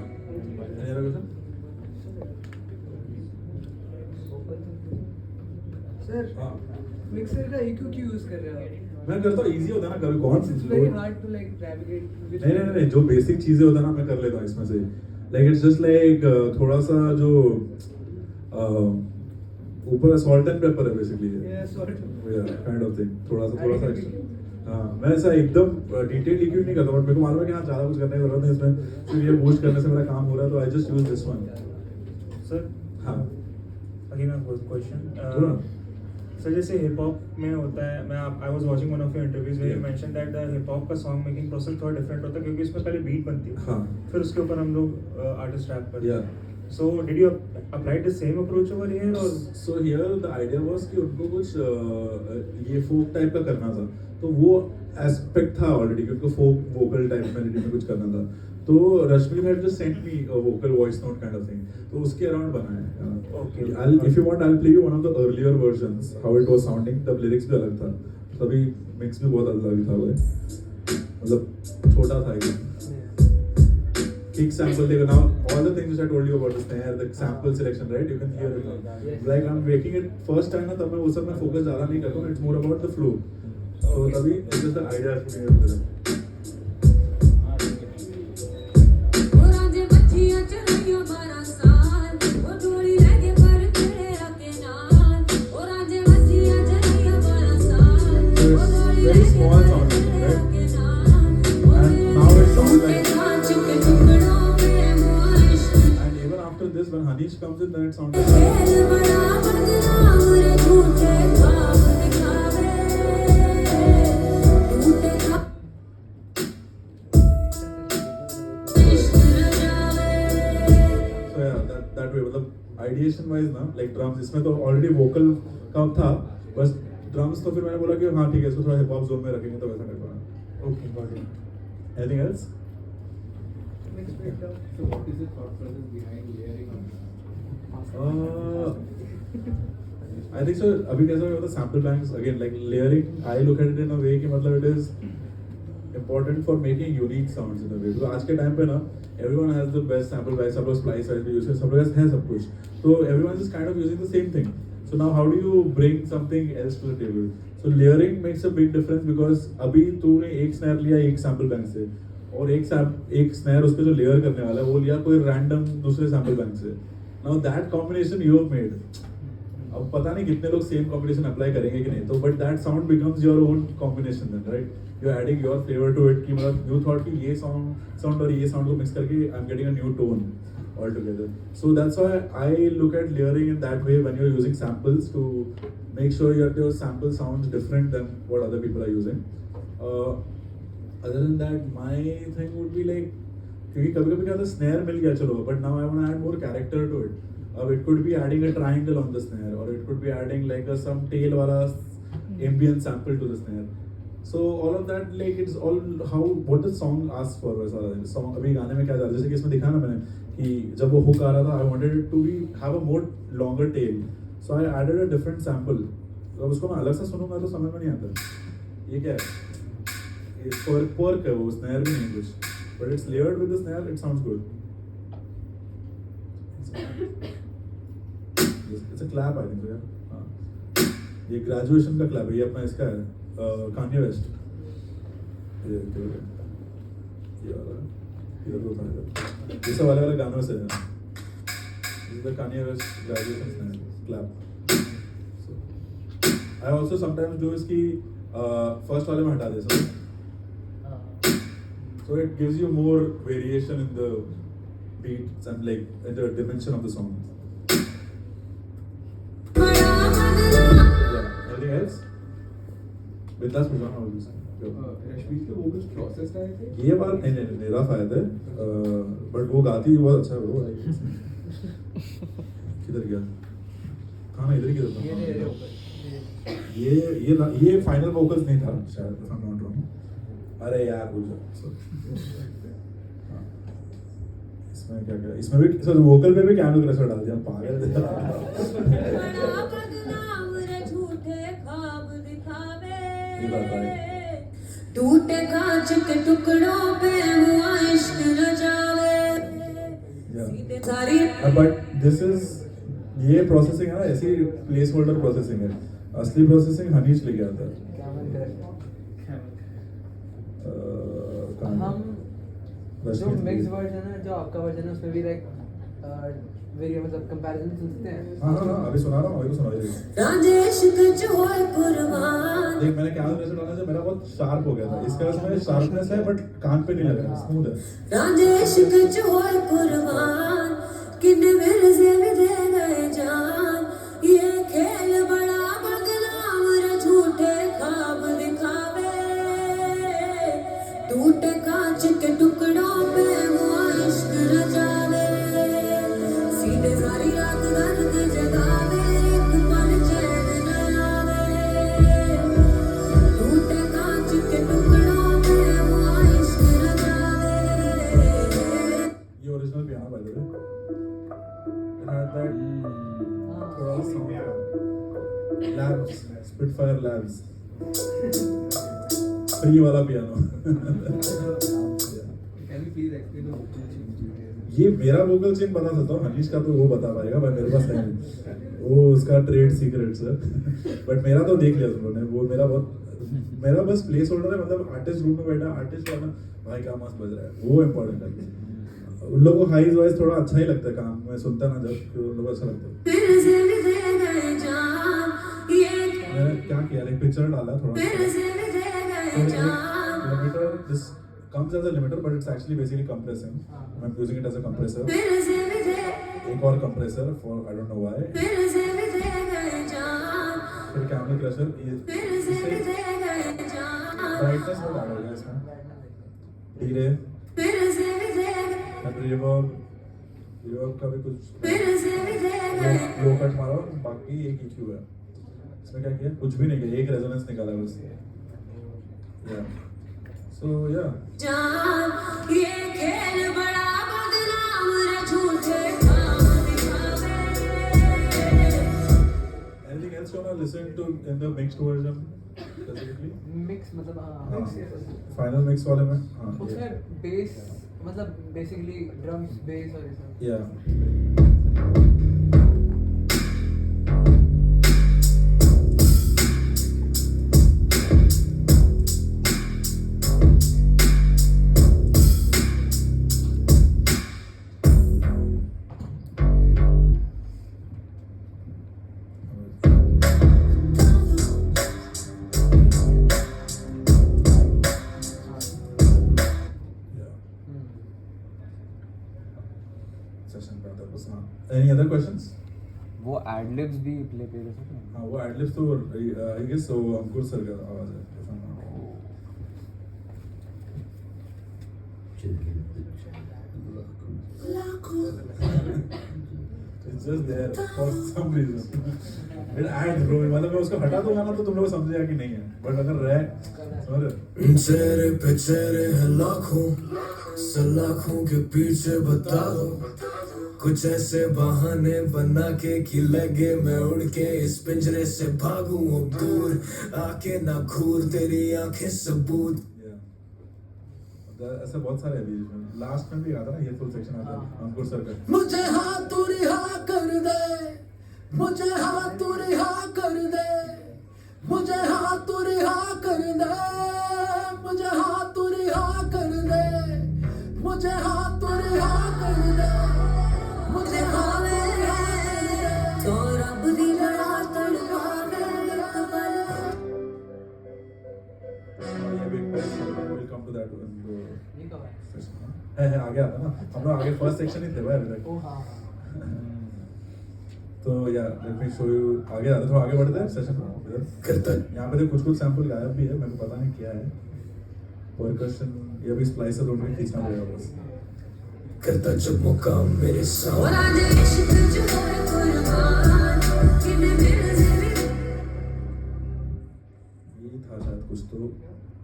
Any other question? Sir हाँ मिक्सर का EQ क्यों यूज कर रहे हो आप? मैं करता हूँ easy होता है ना कभी कौन It's very hard to like navigate. नहीं जो बेसिक चीजें होता है ना मैं कर लेता हूँ इसमें से लाइक इट्स जस्ट लाइक थोड़ा सा जो ऊपर सॉल्ट एंड पेपर है basically Yeah, sort of. Kind of thing थोड़ा सा एक्स्ट्रा हाँ मैं ऐसा एकदम डिटेल EQ नहीं करता बट मेरे को मालूम है कि हाँ ज़्यादा कुछ करने की जरूरत है इसमें सिर्फ ये बूस्ट करने से मेरा काम हो रहा है तो I just use this one sir हाँ अगेन अ क्वेश्चन बोलो। सर जैसे हिप हॉप में होता है मैं I was watching one of your interviews where you mention that the hip hop का सॉन्ग मेकिंग प्रोसेस थोड़ा डिफरेंट होता है क्योंकि इसमें पहले बीट बनती है हाँ फिर उसके ऊपर हम लोग आर्टिस्ट रैप करते Yeah. हैं so did you apply the same approach over here और so here the idea was कि उनको कुछ ये फोक टाइप का करना था तो वो एस्पेक्ट था ऑलरेडी कि उनको फोक वोकल टाइप मेलोडी में कुछ करना था तो Rashmi had just sent me a vocal voice note kind of thing तो उसके अराउंड बना है Okay. I if you want I will play you one of the earlier versions how it was sounding तब लिरिक्स भी अलग था तभी mix भी बहुत अलग था वो मतलब छोटा था एकदम kick sample देखो now all the things which I told you about the snare the sample selection right you can hear it now like I'm making it first time ना तब मैं वो सब में focus ज़्यादा नहीं करता हूँ it's more about the flow so तभी it's just the idea of putting it together very small sounding right and now it sounds like and even after this when Hanish comes in then it sounds like so yeah that way मतलब ideation wise ना like drums इसमें तो already vocal का था बस drums तो फिर मैंने बोला कि हाँ ठीक है इसको थोड़ा hip hop zone में रखेंगे तो वैसा कर पाना okay got it anything else Mixed breakdown. So what is the thought process behind layering on? I think so अभी कैसा होता है sample banks again like layering I look at it in a way कि मतलब it is important for making unique sounds in a way because आज के time पे ना everyone has the best sample banks सब लोग splice size भी use करते हैं सब लोग है सब कुछ तो everyone is kind of using the same thing so now how do you bring something else to the table so layering makes a big difference because अभी तूने एक snare लिया एक sample bank से और एक snare उस पे जो layer करने वाला है वो लिया कोई random दूसरे sample bank से now that combination you have made अब पता नहीं कितने लोग सेम कॉम्बिनेशन अप्लाई करेंगे कि नहीं तो but that sound becomes your own combination then right you are adding your flavour to it कि मतलब यू थॉट कि ये साउंड और ये साउंड को मिक्स करके I am getting a new tone all together so that's why I look at layering in that way when you are using samples to make sure your sample sounds different then what other people are using other than that my thing would be like क्योंकि कभी-कभी क्या होता है snare मिल गया चलो but now I want to add more character to it it could be adding a triangle on the snare or it could be adding like some tail wala ambient sample to the snare so all of that like it's all how what the song asks for वैसा song अभी गाने में क्या था जैसे कि इसमें दिखा ना मैंने कि जब वो hook आ रहा था I wanted it to be have a more longer tail so I added a different sample अब उसको मैं अलग से सुनूंगा तो समझ में नहीं आता ये क्या है ये पर्क है वो snare भी नहीं कुछ but it's layered with the snare it sounds good It's a clap, I think so, yeah. ये graduation का clap है, ये अपना इसका है, Kanye West. ये वाला, इधर तो था इधर. ये सब अलग-अलग गानों से हैं. This is the Kanye West graduation clap. So, I also sometimes do इसकी first वाले में हटा दे सकते. So it gives you more variation in the beats and like in the dimension of the song. Anything else? बिंदास पूछो ना मुझसे. रश्मि के वो कुछ प्रोसेस आए थे ये बार नहीं मेरा फायदा है बट वो गाती है बहुत अच्छा है वो किधर गया कहाँ इधर ही किधर था ये फाइनल वोकल्स नहीं था शायद, if I'm not wrong. अरे यार भूल जाओ. हाँ. इसमें क्या क्या इसमें भी सर वोकल पे भी कैमल क्रशर डाल दिया पागल. ये बात है. टूटे कांच के टुकड़ों पे हुआ इश्क न जावे सीधे सारी बट दिस इज ये प्रोसेसिंग है ना, ऐसी प्लेस होल्डर प्रोसेसिंग है. असली प्रोसेसिंग हनीश लेके आता है. हम जो मिक्स वर्जन है, जो आपका वर्जन है, उसमें भी लाइक वेरी मतलब कंपैरिजन सुनते हैं. हाँ अभी सुना रहा हूँ, अभी सुना रही हूँ. राजेश कुछ होए कुर्बान देख मैंने क्या वैसे डाला जो मेरा बहुत शार्प हो गया था. इसका उसमें शार्पनेस है बट कान पे नहीं लग रहा, स्मूथ है. राजेश कुछ होए कुर्बान किन्ने मेरे से भी दे गए जान ये खेल बड़ा बदनाम रे झूठे ख्वाब दिखावे टूटे कांच के टुकड़ों पे हुआ इश्क न जावे सीधे सारी रात दर्द जगावे एक पल चैन न आवे टूटे कांच के टुकड़ों पे हुआ इश्क न जावे. ये original piano by the way. It had that थोड़ा sound. Labs, Spitfire Labs. Free वाला piano. Can you please explain the vocal change? ये मेरा वोकल चेंज बता सकता हूँ, हनीश का तो वो बता पाएगा भाई, मेरे पास है नहीं. वो उसका ट्रेड सीक्रेट्स है. बट मेरा तो देख लिया तुम लोगों ने. वो मेरा बस प्लेस होल्डर है. मतलब आर्टिस्ट रूम में बैठा आर्टिस्ट वाला भाई क्या मस्त बज रहा है, वो इम्पोर्टेंट है. उन लोगों को हाइज वाइज थोड़ा अच्छा ही लगता है काम में सुनता ना, जब उन लोगों को अच्छा लगता है. मैंने क्या किया, एक पिक्चर डाला थोड़ा. Limiter this comes as a limiter but it's actually basically compressing. I'm using it as a compressor. एक और compressor for I don't know why. फिर कैमल क्रशर. ब्राइटनेस बहुत आ गया इसमें. डिले रिवर्ब का भी कुछ लो कट मारा और बाकी एक EQ है. इसमें क्या किया, कुछ भी नहीं किया, एक रेजोनेंस निकाला बस. So yeah. जान ये खेल बड़ा बदनाम रे झूठे ख्वाब दिखावे. Anything else you wanna listen to in the mixed version specifically? Mix मतलब मिक्स Final mix वाले में हाँ. उसमें बेस मतलब बेसिकली ड्रम्स बेस और ये सब. Yeah. Session का था बस. हाँ. Any other questions? वो एडलिब्स भी प्ले कर सकते हैं. हाँ वो एडलिप्स तो I guess so Ankur sir का आवाज है. It's just there for some reason. It adds bro. मतलब मैं उसको हटा दूंगा ना तो तुम लोग समझ जाएगा कि नहीं है. बट अगर रहे समझ रहे. चेहरे पे चेहरे हैं लाखों सलाखों के पीछे बता दो कुछ ऐसे बहाने बना के कि लगे मैं उड़ के इस पिंजरे से भागूं अब दूर आके ना घूर तेरी आंखें सबूत. ऐसे बहुत सारे अभी लास्ट में भी आता ना, ये फुल सेक्शन आता है अंकुर सर का. मुझे हाथ तू रिहा कर दे मुझे हाथ तू रिहा कर दे मुझे हाथ तू रिहा कर दे मुझे हाथ तू रिहा कर दे मुझे हाथ तू रिहा कर दे मुझे हाथ तू रिहा कर दे तो रब दी बड़ा तड़पावे एक पल. ये भी we'll come to that in the ये कब है? session. है आगे आता ना, हम लोग आगे फर्स्ट सेक्शन ही थे भाई अभी तक. ओ हाँ. तो या लेट मी शो यू. आगे आते थोड़ा आगे बढ़ते हैं सेशन में. करता यहाँ पे कुछ सैंपल गायब भी है, मेरे को पता नहीं क्या है. परकशन ये भी स्प्लाइस से ढूंढ के खींचना पड़ेगा बस. करता जब मुकाम मेरे सामने Yeah.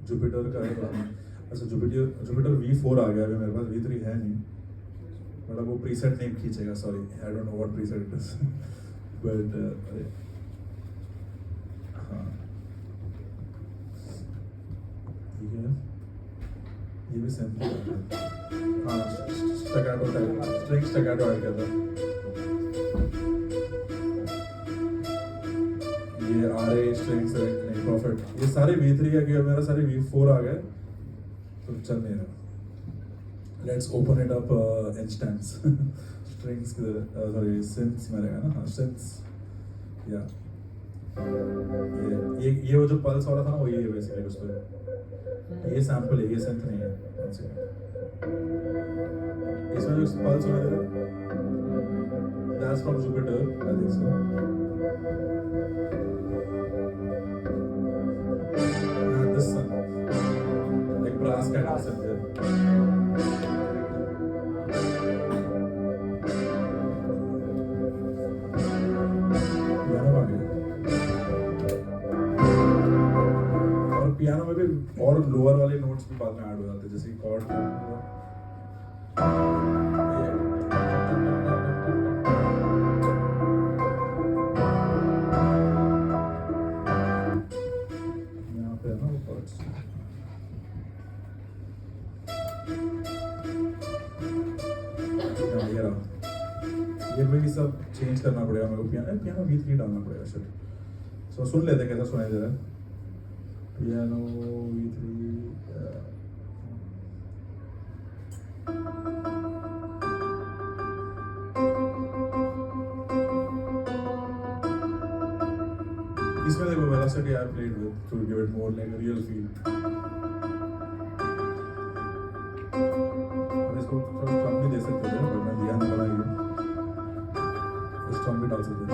जुपिटर का है गाना। अच्छा जुपिटर V4 आ गया अभी मेरे पास, V3 है नहीं, बट अब वो प्रीसेट नेम खींचेगा, sorry I don't know what preset it is but हाँ ठीक है, ये भी सेम हाँ staccato type, string staccato add कर दो। ये RA स्ट्रिंग्स नहीं प्रॉफिट, ये सारे V3 आ गए, मेरा सारे V4 आ गए तो चल नहीं रहा। Let's open it up instance strings sorry synths में रहेगा ना, हाँ सिंथ्स या ये वो जो पल्स वाला था ना वो ये बेसिकली उस पे ये सैंपल है, ये सिंथ नहीं है। इसमें जो पल्स हो रहा है that's from Jupiter I think so. This one, like brass kind of synth. और पियानो में भी और लोअर वाले नोट्स भी बाद में ऐड हो जाते हैं, जैसे कॉर्ड यहाँ पे है ना वो कॉर्ड्स। ये रहा, ये भी सब चेंज करना पड़ेगा मेरे को, पियानो V3 डालना पड़ेगा शायद। सो सुन लेते कैसा सुनाई दे रहा है पियानो V3 इसमें देखो velocity I played with two give it more like real feel. इसको थोड़ा कम भी दे सकते थे बट मैं दिया नहीं, बनाई स्ट्रॉन्ग भी डाल सकते थे।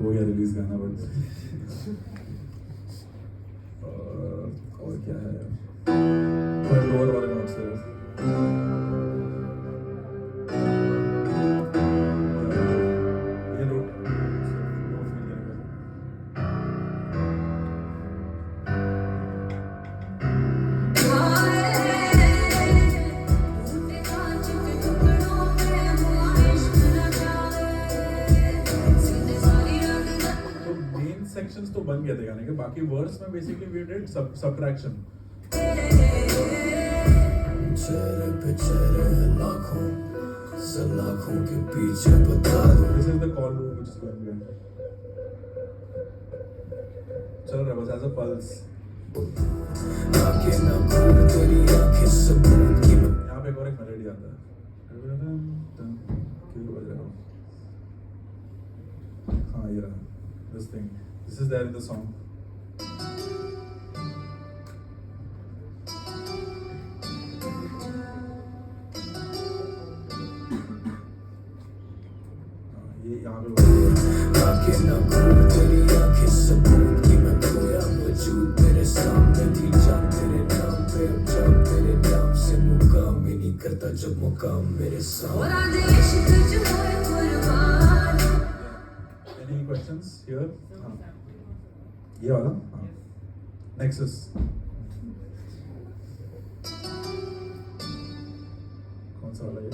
हो गया रिलीज गाना बट और क्या है यार, लोअर वाले नोट्स है ये लो सेक्शंस तो बन गए थे गाने के, बाकी वर्ड्स में बेसिकली वी डिड सबट्रैक्शन। चेहरे पे चेहरे लाखों सलाखों के पीछे बता दो। This is the call loop which is going on, चल रहा है बस एज अ पल्स। आंखें ना खोल तेरी आंखें सबूत की यहाँ पे एक और एक मेलोडी आता है, क्यों बज रहा है? हाँ ये रहा, this thing, this is there in the song. ये यहाँ पे आंखें ना खोल तेरी आंखें सबूत की मैं खोया वजूद तेरे सामने थी जान तेरे नाम पे अब जान तेरे नाम से मुकाम ही नहीं करता जब मुकाम मेरे सामने। Any questions here? हाँ ये वाला हाँ Nexus कौन सा वाला ये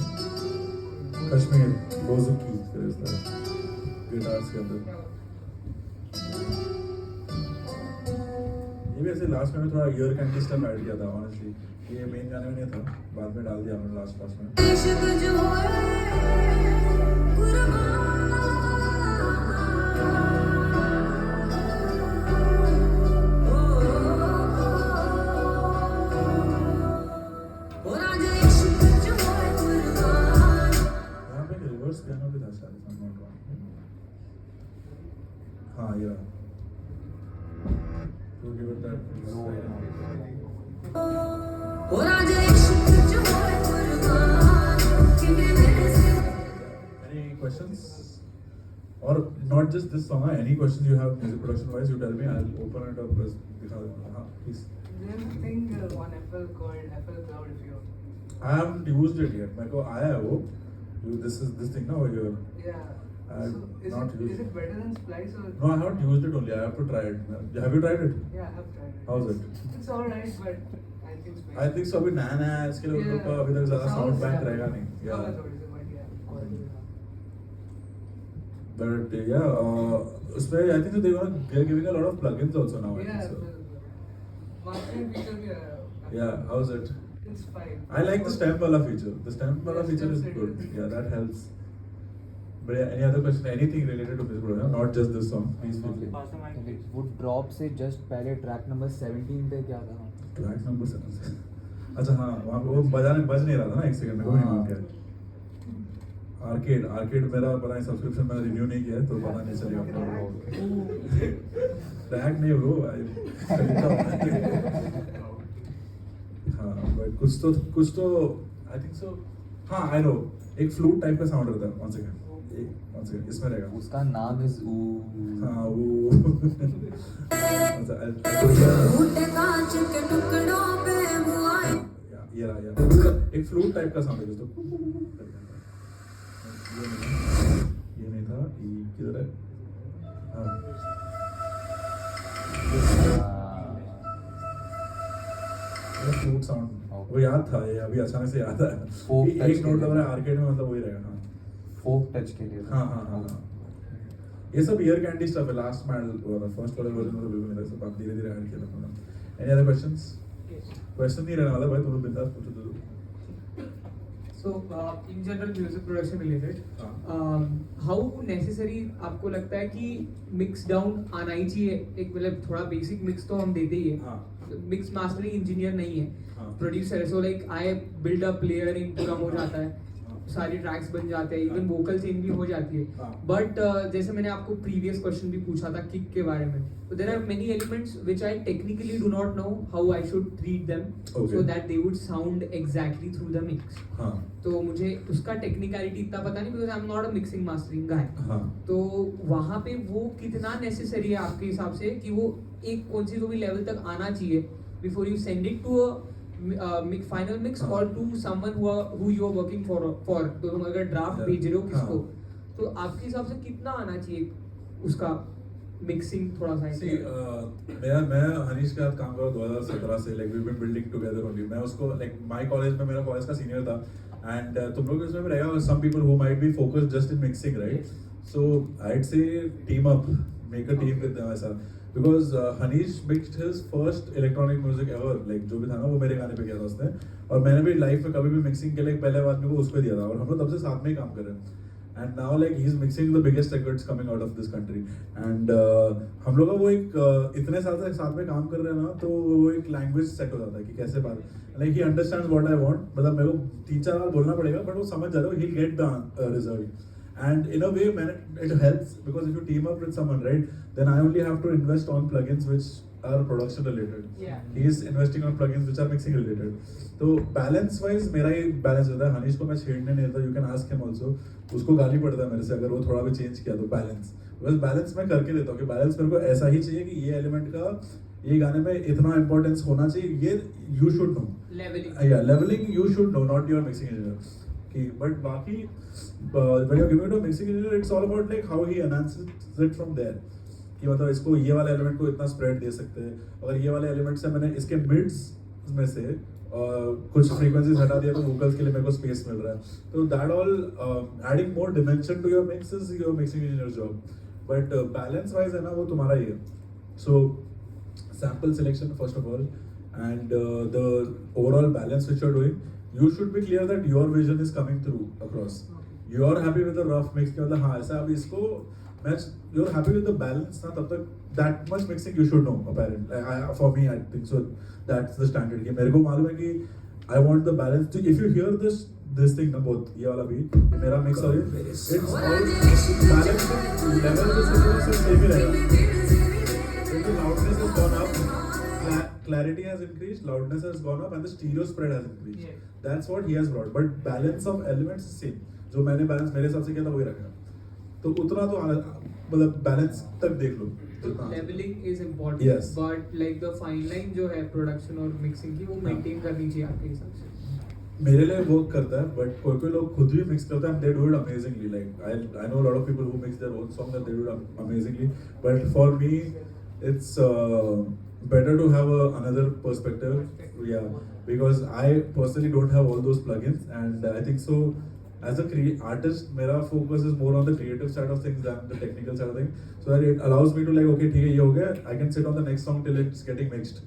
कश्मीर बोजुकी गिटार्स के अंदर। ये भी ऐसे लास्ट में थोड़ा ईयर कैंडी स्टफ ऐड किया था ऑनेस्टली, ये मेन गाने में नहीं था, बाद में डाल दिया हमने लास्ट में। यहाँ पे रिवर्स पियानो भी था शायद, if I'm not wrong. हाँ ये रहा। तो give it that Any questions? Or not just this song, any questions you have music production wise, you tell me, I'll open it up. Please. There's a thing on FL called FL Cloud if you. I haven't used it yet. मेरे को आया है वो, this thing ना over here. Yeah. I've is not it used is it better than Splice or? No, I haven't used it only. I have to try it. Have you tried it? Yeah, I have tried it. How's it? It's alright, but I think Splice. I think so. अभी नया है इसके लिए उन लोग का अभी तक ज़्यादा साउंड बैंक रहेगा नहीं. Yeah. But yeah, उसमें I think so they're giving a lot of plugins also now. I Yeah, think so. mastering feature भी है. Yeah, how's it? It's fine. I like the stamp wala feature. The stamp wala Yeah, feature is stamp good. set. Yeah, that helps. But yeah, any other question? Anything related to this program? Not just this song. Please feel free. वो drop से just पहले track number 17 पे क्या था? Track number 7. अच्छा हाँ, वहाँ पे वो बज नहीं रहा था ना एक सेकंड में कोई नहीं क्या? आर्केड मेरा पता नहीं सब्सक्रिप्शन मैंने रिन्यू नहीं किया है तो पता नहीं चलेगा. ट्रैक नहीं ब्रो. हाँ, but कुछ तो I think so. हाँ, I know. एक फ्लूट टाइप का साउंड रहता है. One second. इसमें रहेगा. उसका नाम इज हाँ वो. ये रहा. एक फ्लूट टाइप का साउंड है दोस्तों. ये नहीं था. ये किधर है? हाँ. फ्लूट साउंड वो याद था. ये अभी अचानक से याद आया. एक नोट लग रहा है आर्केड में मतलब वही रहेगा. हाँ. फोक टच के लिए. हाँ. ये सब ईयर कैंडी स्टफ है. लास्ट में फर्स्ट वाले वर्जन में तो बिल्कुल नहीं था. सब आप धीरे-धीरे ऐड किया था. Any other questions? क्वेश्चन नहीं रहने वाला भाई. तुम लोग बिंदास पूछो तो. So, in general music production related, how necessary आपको लगता है कि mix down आना ही चाहिए? एक मतलब थोड़ा basic mix तो हम देते ही है. Mix mastering engineer नहीं है. Producer है. So like I build a player in पूरा हो जाता है. सारी ट्रैक्स बन जाते हैं. इवन वोकल चेंज भी हो जाती है. बट जैसे मैंने आपको प्रीवियस क्वेश्चन भी पूछा था किक के बारे में. So there are many elements which I technically do not know how I should treat them so that they would sound exactly through the mix. तो मुझे उसका टेक्निकलिटी इतना पता नहीं because I'm not a mixing mastering guy. तो वहाँ पे वो कितना नेसेसरी है आपके हिसाब से कि वो एक कौन सी तो भी लेवल तक आना चाहिए before you send it to a final mix or to someone who you are working for. तो तुम अगर ड्राफ्ट भेज रहे हो किसको तो आपके हिसाब से कितना आना चाहिए उसका मिक्सिंग थोड़ा सा. मैं हनीश के साथ काम कर रहा हूँ 2017 से. Like we been building together only. मैं उसको लाइक माय कॉलेज में मेरा कॉलेज का सीनियर था एंड तुम लोग इसमें भी रहेगा. Some people who might be focused just in mixing right. So I'd say team up, make a team with them ऐसा. Because Hanish mixed his first electronic music ever. Like जो भी था ना वो मेरे गाने पे किया था उसने. और मैंने भी लाइफ में कभी भी मिक्सिंग के लिए पहले आदमी को उसको दिया था और हम लोग तब से साथ में ही काम कर रहे हैं. And now like he's mixing the biggest records coming out of this country. And हम लोग का वो एक इतने साल से साथ में काम कर रहे हैं ना तो वो एक लैंग्वेज सेट हो जाता है कि कैसे बात. Like he understands what I want. मतलब मेरे को 3-4 बार बोलना पड़ेगा but वो समझ जाता है. He'll get the result. And in a way it helps because if you team up with someone right then I only have to invest on plugins which are production related. He is investing on plugins which are mixing related. तो balance wise मेरा ही balance रहता है. हनीश को मैं छेड़ने नहीं देता. You can ask him also. उसको गाली पड़ता है मेरे से अगर वो थोड़ा भी चेंज किया तो बैलेंस. बिकॉज बैलेंस मैं करके देता हूँ कि बैलेंस मेरे को ऐसा ही चाहिए कि ये एलिमेंट का ये गाने में इतना इंपॉर्टेंस होना चाहिए. ये you should know. Levelling you should know not your mixing engineer. But बाकी when you're giving it to a mixing engineer it's all about like how he enhances it from there. कि मतलब इसको ये वाले element को इतना spread दे सकते हैं. अगर ये वाले एलिमेंट से मैंने इसके मिड्स में से कुछ फ्रीक्वेंसीज हटा दिया तो वोकल्स के लिए मेरे को स्पेस मिल रहा है. तो that all adding more dimension to your mix is your mixing engineer job. But balance wise है ना वो तुम्हारा ही है. So sample selection first of all and the overall balance which you are doing you should be clear that your vision is coming through across. You are happy with the rough mix के मतलब हाँ ऐसा अब इसको match. You are happy with the balance ना तब तक that much mixing you should know apparently. For me I think so that's the standard. कि मेरे को मालूम है कि I want the balance. So if you hear this thing ना बहुत ये वाला भी मेरा mix और it's all balance level से same ही रहेगा. The loudness has gone up. Clarity has increased, loudness has gone up, and the stereo spread has increased. That's what he has brought. But balance of elements is same. जो मैंने balance मेरे हिसाब से किया था वही रखा. तो उतना तो मतलब balance तक देख लो. Leveling is important. Yes. But like the fine line जो है production और mixing की वो maintain करनी चाहिए आपके हिसाब से. मेरे लिए वर्क करता है बट कोई कोई लोग खुद भी मिक्स करते हैं they do it amazingly like I know lot of people who mix their own song and they do it amazingly but for me it's better to have another perspective because I personally don't have all those plugins and I think so as a artist mera focus is more on the creative side of things than the technical side of things so that it allows me to like okay ठीक है ये हो गया I can sit on the next song till it's getting mixed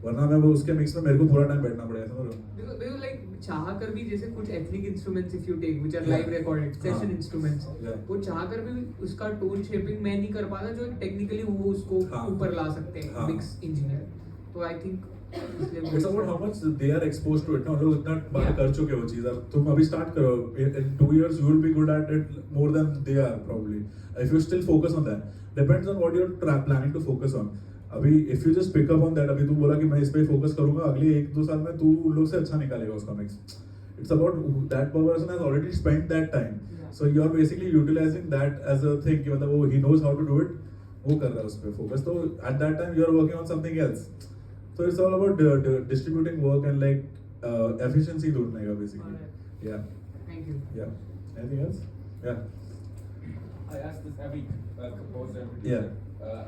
वरना मैं वो उसके mix में मेरे को पूरा टाइम बैठना पड़ेगा समझ रहे हो because like चाह कर भी जैसे कुछ ethnic instruments if you take which are live recorded session instruments वो चाह कर भी उसका tone shaping मैं नहीं कर पाता जो technically वो उसको ऊपर ला सकते हैं mix engineer तो I think it's about how much they are exposed to it ना लोग इतना बार कर चुके हो चीज़ अब तुम अभी start करो in 2 years you will be good at it more than they are probably if you still focus on that depends on what you're planning to focus on अभी if you just pick up on that अभी तू बोला कि मैं इस पे focus करूंगा अगले 1-2 साल में तू उन लोग से अच्छा निकालेगा उसका mix it's about that person has already spent that time so you are basically utilising that as a thing कि मतलब वो ही knows how to do it वो कर रहा है उस पे फोकस तो at that time you are working on something else so it's all about distributing work and like efficiency ढूंढने का basically thank you yeah anything else I ask this every composer and yeah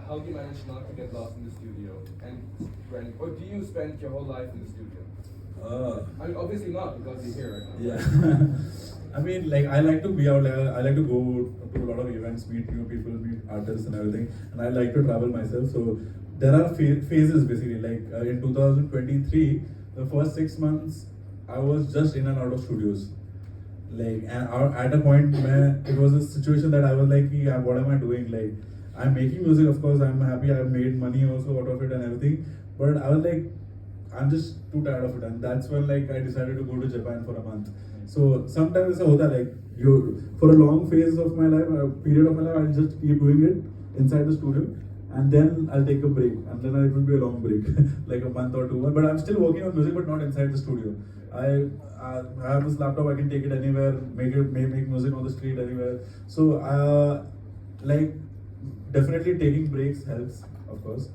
how do you manage not to get lost in the studio and or do you spend your whole life in the studio? I mean obviously not because you're here right now. Yeah I mean like I like to be out like I like to go to a lot of events meet new people meet artists and everything and I like to travel myself so there are phases basically like in 2023 the first 6 months I was just in and out of studios like and at a point where it was a situation that I was like what am I doing like I'm making music of course I'm happy I've made money also out of it and everything but I was like I'm just too tired of it and that's when like I decided to go to Japan for a month so sometimes ऐसा होता है like you for a long phase of my life a period of my life I'll just keep doing it inside the studio and then I'll take a break and then it will be a long break like a month or 2 but I'm still working on music but not inside the studio I have this laptop I can take it anywhere make music on the street anywhere so like definitely taking breaks helps of course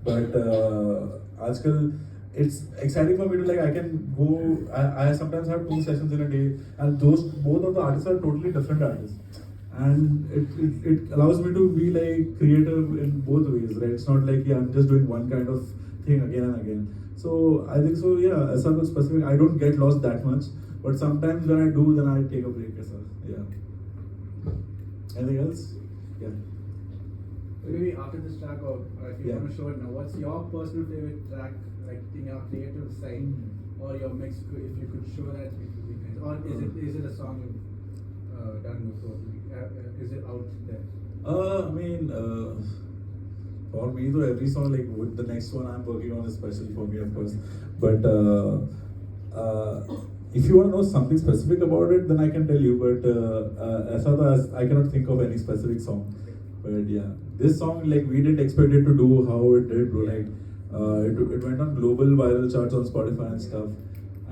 but आजकल it's exciting for me to like I can go I sometimes have 2 sessions in a day and both of the artists are totally different artists and it allows me to be like creative in both ways right it's not like I'm just doing one kind of thing again and again so I think so yeah as a specific I don't get lost that much but sometimes when I do then I take a break as well yeah anything else yeah maybe after this track or if you want to show it now what's your personal favorite track like in your creative side or your mix if you could show that it would be nice or is it a song you've done before is it out there I mean for me though every song like with the next one I'm working on is special for me of course but if you want to know something specific about it then I can tell you but as far as I cannot think of any specific song but yeah this song like we didn't expect it to do how it did bro like it went on global viral charts on Spotify and stuff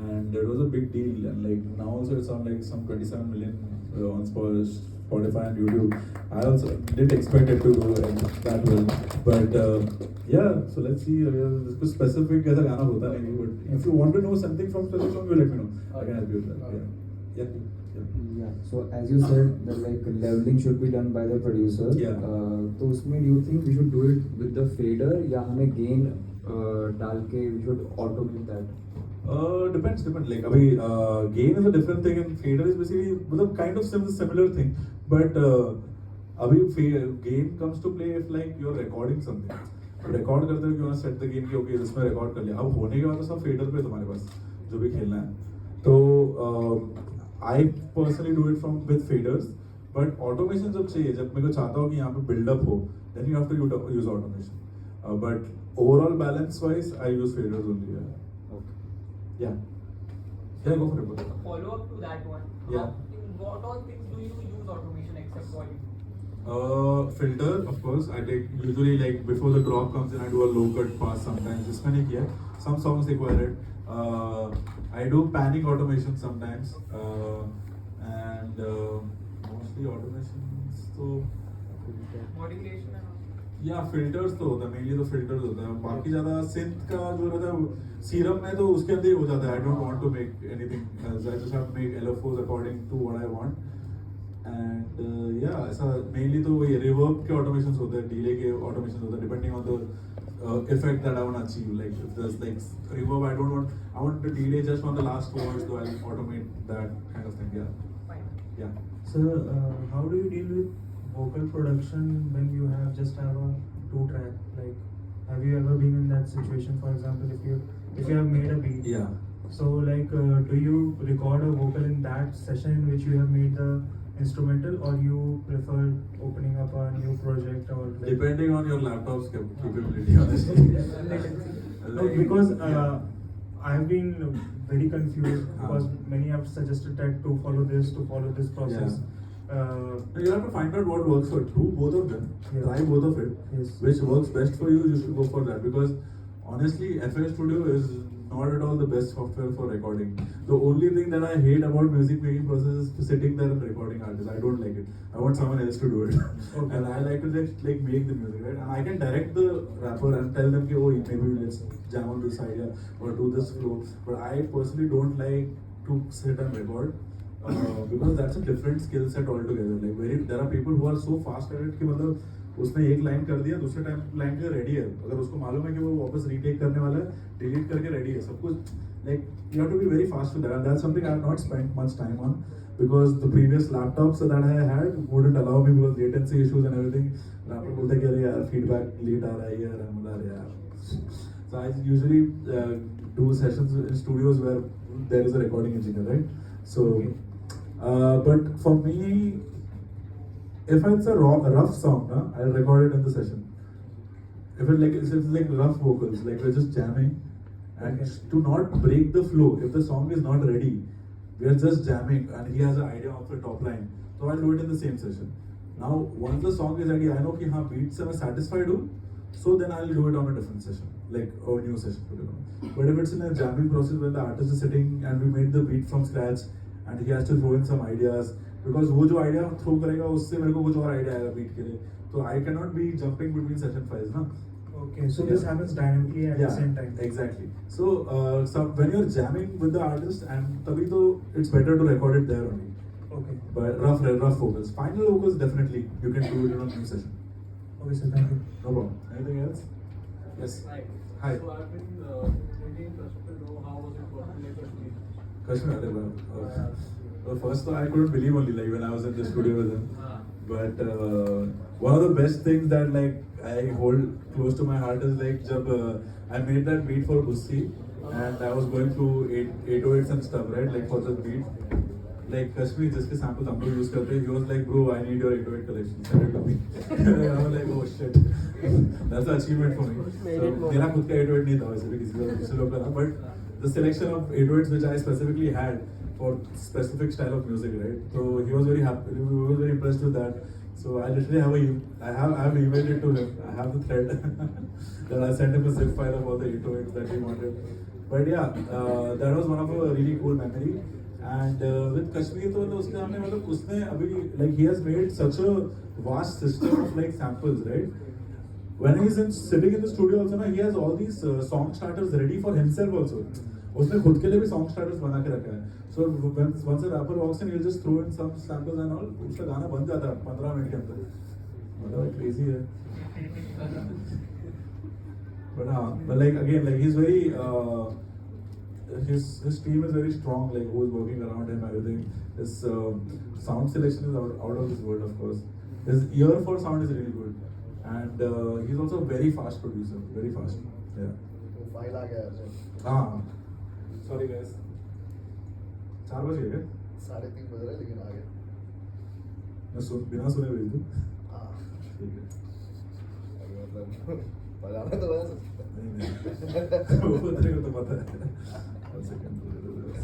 and it was a big deal and like now also it's on like some 27 million on Spotify and YouTube I also didn't expect it to do that well but yeah so let's see कुछ specific ऐसा गाना होता नहीं but if you want to know something from specific song you let me know I can help you with that yeah so as you said that like leveling should be done by the producer तो उसमें do you think we should do it with the fader या हमें gain डाल के we should automate that depends like अभी gain is a different thing and fader is basically मतलब kind of similar thing but अभी gain comes to play if like you're recording something record करते हो कि वहाँ set the gain कि okay इसमें record कर लिया अब होने के बाद तो सब fader पे तुम्हारे पास जो भी खेलना है तो I personally do it with faders but automation जब चाहिए जब मेरे को चाहता हूँ कि यहाँ पे build up हो then you have to use automation but overall balance wise I use faders only yeah go for it follow up to that one what all things do you use automation except volume filter of course I take usually like before the drop comes in I do a low cut pass sometimes इसमें नहीं किया some songs require it I do panning automation sometimes and mostly automations so modulation and all या filters तो होता है, mainly तो filters होता है, बाकी ज्यादा सिंथ का जो रहता है सीरम में तो उसके अंदर ही हो जाता है. I don't want to make anything else, I just have to make LFOs according to what I want. And या ऐसा मेनली तो वही रिवर्ब के ऑटोमेशंस होते हैं, डिले के ऑटोमेशंस होते हैं, depending on the effect that I want to achieve. Like if there's like reverb, I want the delay just on the last words, so I'll automate that kind of thing. Yeah. Yeah. So, how do you deal with vocal production when you just have a 2-track? Like, have you ever been in that situation? For example, if you have made a beat. Yeah. So, like, do you record a vocal in that session in which you have made the instrumental, or you prefer opening up a new project, or like, Depending on your laptop's capability, honestly. No, because I've been very confused because many have suggested that to follow this process. You have to find out what works for you. Both of them. Yeah. Try both of it. Yes. Which works best for you, you should go for that. Because honestly, FL Studio is not at all the best software for recording. The only thing that I hate about music making process is sitting there and recording artists. I don't like it. I want someone else to do it. Okay. And I like to just like make the music, right? And I can direct the rapper and tell them, oh, maybe let's jam on this idea or do this flow. But I personally don't like to sit and record. Because that's a different skill set altogether. Like there are people who are so fast at it कि मतलब उसने एक line कर दिया, दूसरे time line के ready है, अगर उसको मालूम है कि वो वापस रीटेक करने वाला है, डिलीट करके रेडी है सब कुछ. Like you have to be very fast with that, and that's something I have not spent much time on because the previous laptops that I had wouldn't allow me because latency issues and everything. Laptop बोलते कि अरे यार feedback late आ रहा है यार, हम बोला यार. So I usually do sessions in studios where there is a recording engineer, right? So, but for me, if it's a rough song, I'll record it in the session. If it's like rough vocals, like we're just jamming, and to not break the flow, if the song is not ready, we're just jamming, and he has an idea of the top line, so I'll do it in the same session. Now, once the song is ready, I know कि हाँ beat से मैं satisfied हूँ, so then I'll do it on a different session, like a new session. But if it's in a jamming process when the artist is sitting and we made the beat from scratch, and he has to throw in some ideas. Because वो जो idea throw करेगा उससे मेरे को कुछ और idea आएगा beat के लिए, तो I can not be jumping between session files ना. Okay, so this happens dynamically at the same time. Exactly. So when you're jamming with the artist, and तभी तो it's better to record it there only. Okay. But rough vocals, final vocals definitely you can do it in a new session. Okay, sir, thank you. No problem. Anything else? Yes. Hi. So I've been really interested to know how was it working with Kashmir. Kashmir. Well, first I couldn't believe only like when I was in the studio with him. But one of the best things that like I hold close to my heart is like जब I made that beat for Bussi and I was going through 808s and stuff, right? Like for the beat, like Kashmir जिसके samples हम लोग use करते हैं, he was like, bro, I need your 808 collection, send it to me. I was like, oh shit, that's an achievement for me. So मेरा खुद का 808 नहीं था वैसे भी किसी दूसरे लोग का था, but the selection of 808s which I specifically had for specific style of music, right? So he was very happy. He was very impressed with that. So I literally have emailed it to him. I have the thread that I sent him a zip file of all the 808s that he wanted. But yeah, that was one of a really cool memory. And with Kashmir, तो उसके हमने मतलब उसने अभी like he has made such a vast system of like samples, right? When he's sitting in the studio also, ना, he has all these song starters ready for himself also. उसने खुद के लिए भी song starters बना के रखा है. So once a rapper walks in, he'll just throw in some samples and all. उसका गाना बन जाता है 15 मिनट के अंदर. मतलब crazy है. But like again, like he's very his team is very strong. Like who's working around him, everything. His sound selection is out of this world, of course. His ear for sound is really good, and he's also a very fast producer. Very fast. Yeah. File आ गया. हाँ. Sorry guys. 4 बज गए क्या? 3:30 बज रहे हैं लेकिन आ गया. मैं बिना सुने भेज दूँ. हाँ. ठीक है. मतलब बजाना तो बजा सकता है. नहीं. वो तेरे को तो पता है. 1 second.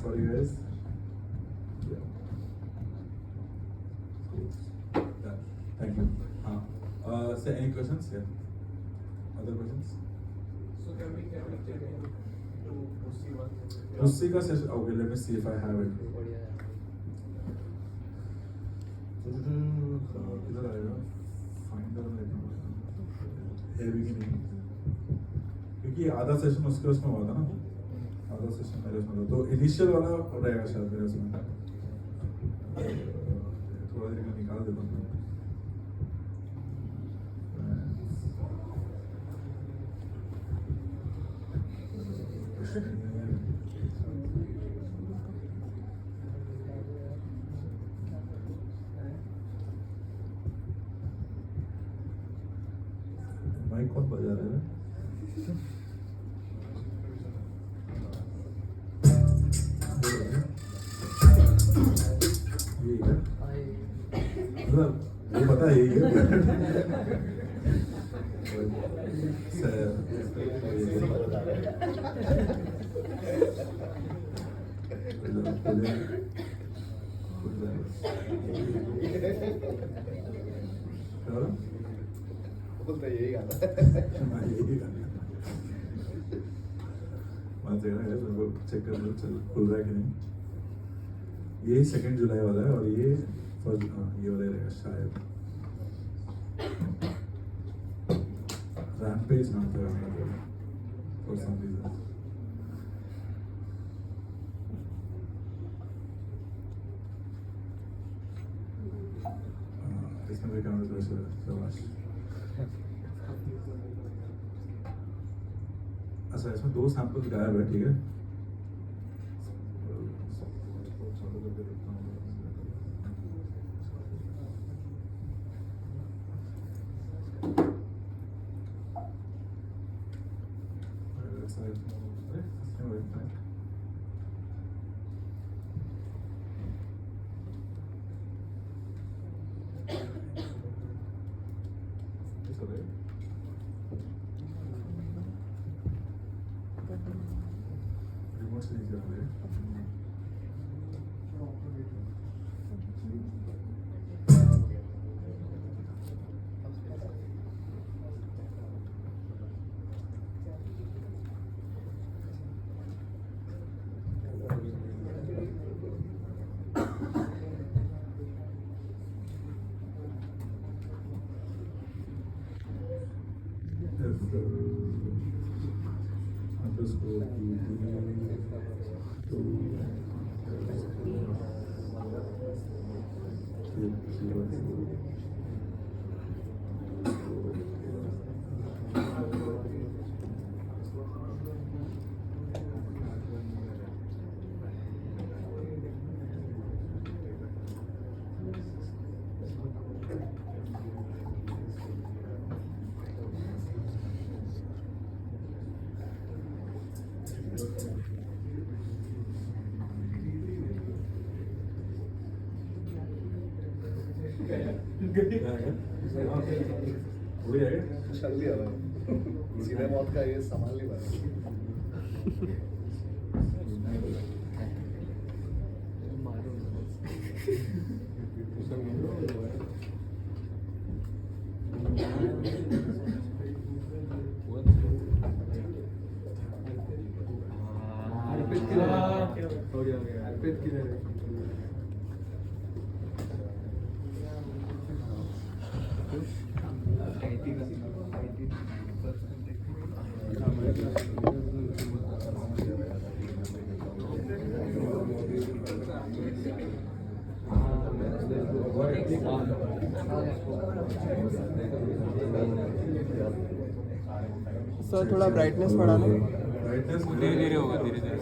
Sorry guys. Yeah. Thank you. हाँ. Say any questions? Yeah. Other questions? So can we check in to Bussi one? Bussi का session. Okay, let me see if I have it. किधर आएगा? Finder में. Heavy की नहीं, क्योंकि आधा session उसमें हुआ था ना, आधा सेशन मेरे उसमें था, तो इनिशियल वाला रहेगा शायद मेरे उसमें। थोड़ा देर में निकाल देता हूँ। माइक कौन बजा रहा है? ये है मतलब वो पता है ये बोलता यही गाना चेक कर लो चल खुल रहा है कि नहीं। ये 2 जुलाई वाला है और ये फर्स्ट ये वाला रहेगा शायद। रैम्पेज नाम था फॉर सम रीजन। इसमें भी कैमरा प्रेशर है शाबाश। अच्छा इसमें 2 सैंपल गायब है, ठीक है। रिमोट से नहीं चल रहे। चल दिया भाई, सीधे मौत का ये संभाल नहीं पाया। सर थोड़ा ब्राइटनेस बढ़ा लो। ब्राइटनेस धीरे धीरे होगा, धीरे धीरे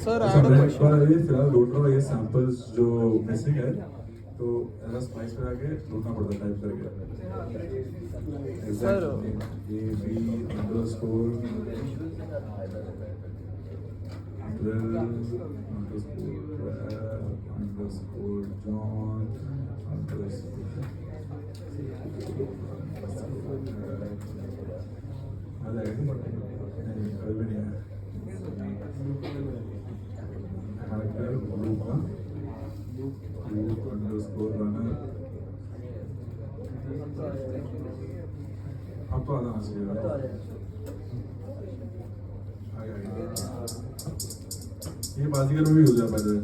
सर अच्छा, मैं एक बार अभी फिलहाल ढूंढ रहा हूँ ये सैंपल्स जो मिसिंग है, तो ऐसा स्पाइस पे आके ढूंढना पड़ता है टाइप करके। सर अब तो आना चाहिए। ये बाजीगर में भी यूज है बाय द वे।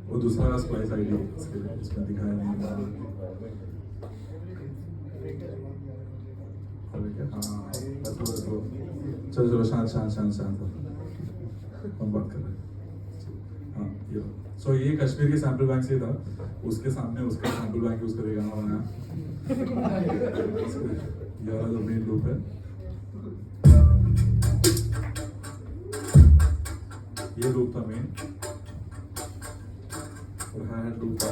वो दूसरा स्प्लाइस आईडी इसमें दिखाया नहीं है। अरे क्या हाँ बस चलो चलो शांत शांत शांत शांत हम बात कर रहे हैं। हाँ ये सो ये कश्मीर के सैंपल बैंक से था, उसके सामने उसका सैंपल बैंक यूज करके गाना बनाया। ये वाला जो मेन लूप है, ये लूप था मेन, और हाई-हैट लूप था।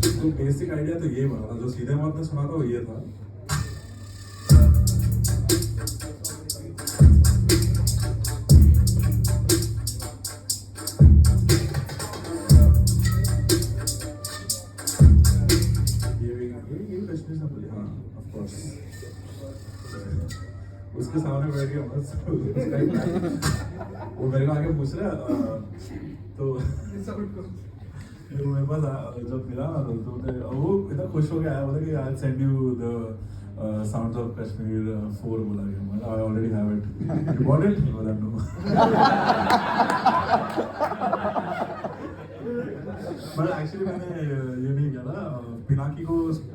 चलो बेसिक आइडिया तो ये बना था, जो सीधे मौत ने सुना था वो ये था। ये कश्मीर सैंपल, हाँ ऑफ कोर्स। उसके सामने बैठ के बस वो मेरे को आके पूछ रहा तो मेरे पास जब मिला ना तो वो इतना खुश हो गया, बोला कि I send you the sounds of Kashmir 4 बोला गया। मतलब I already have it, you bought it? बोला नो। बट एक्चुअली मैंने ये नहीं किया था, पिनाकी को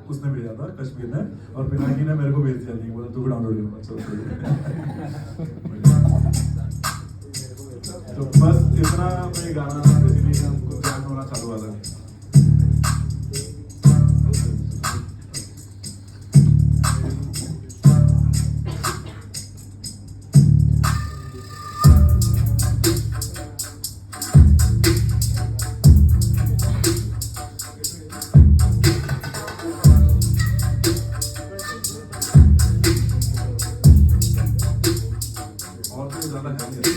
उसने भेजा था कश्मीर ने, और पिनाकी ने मेरे को भेज दिया, नहीं बोला तू डाउनलोड कर। तो बस इतना मैं गाना बेसिकली हमको ध्यान होना चालू हुआ था। और तो ज़्यादा है नहीं।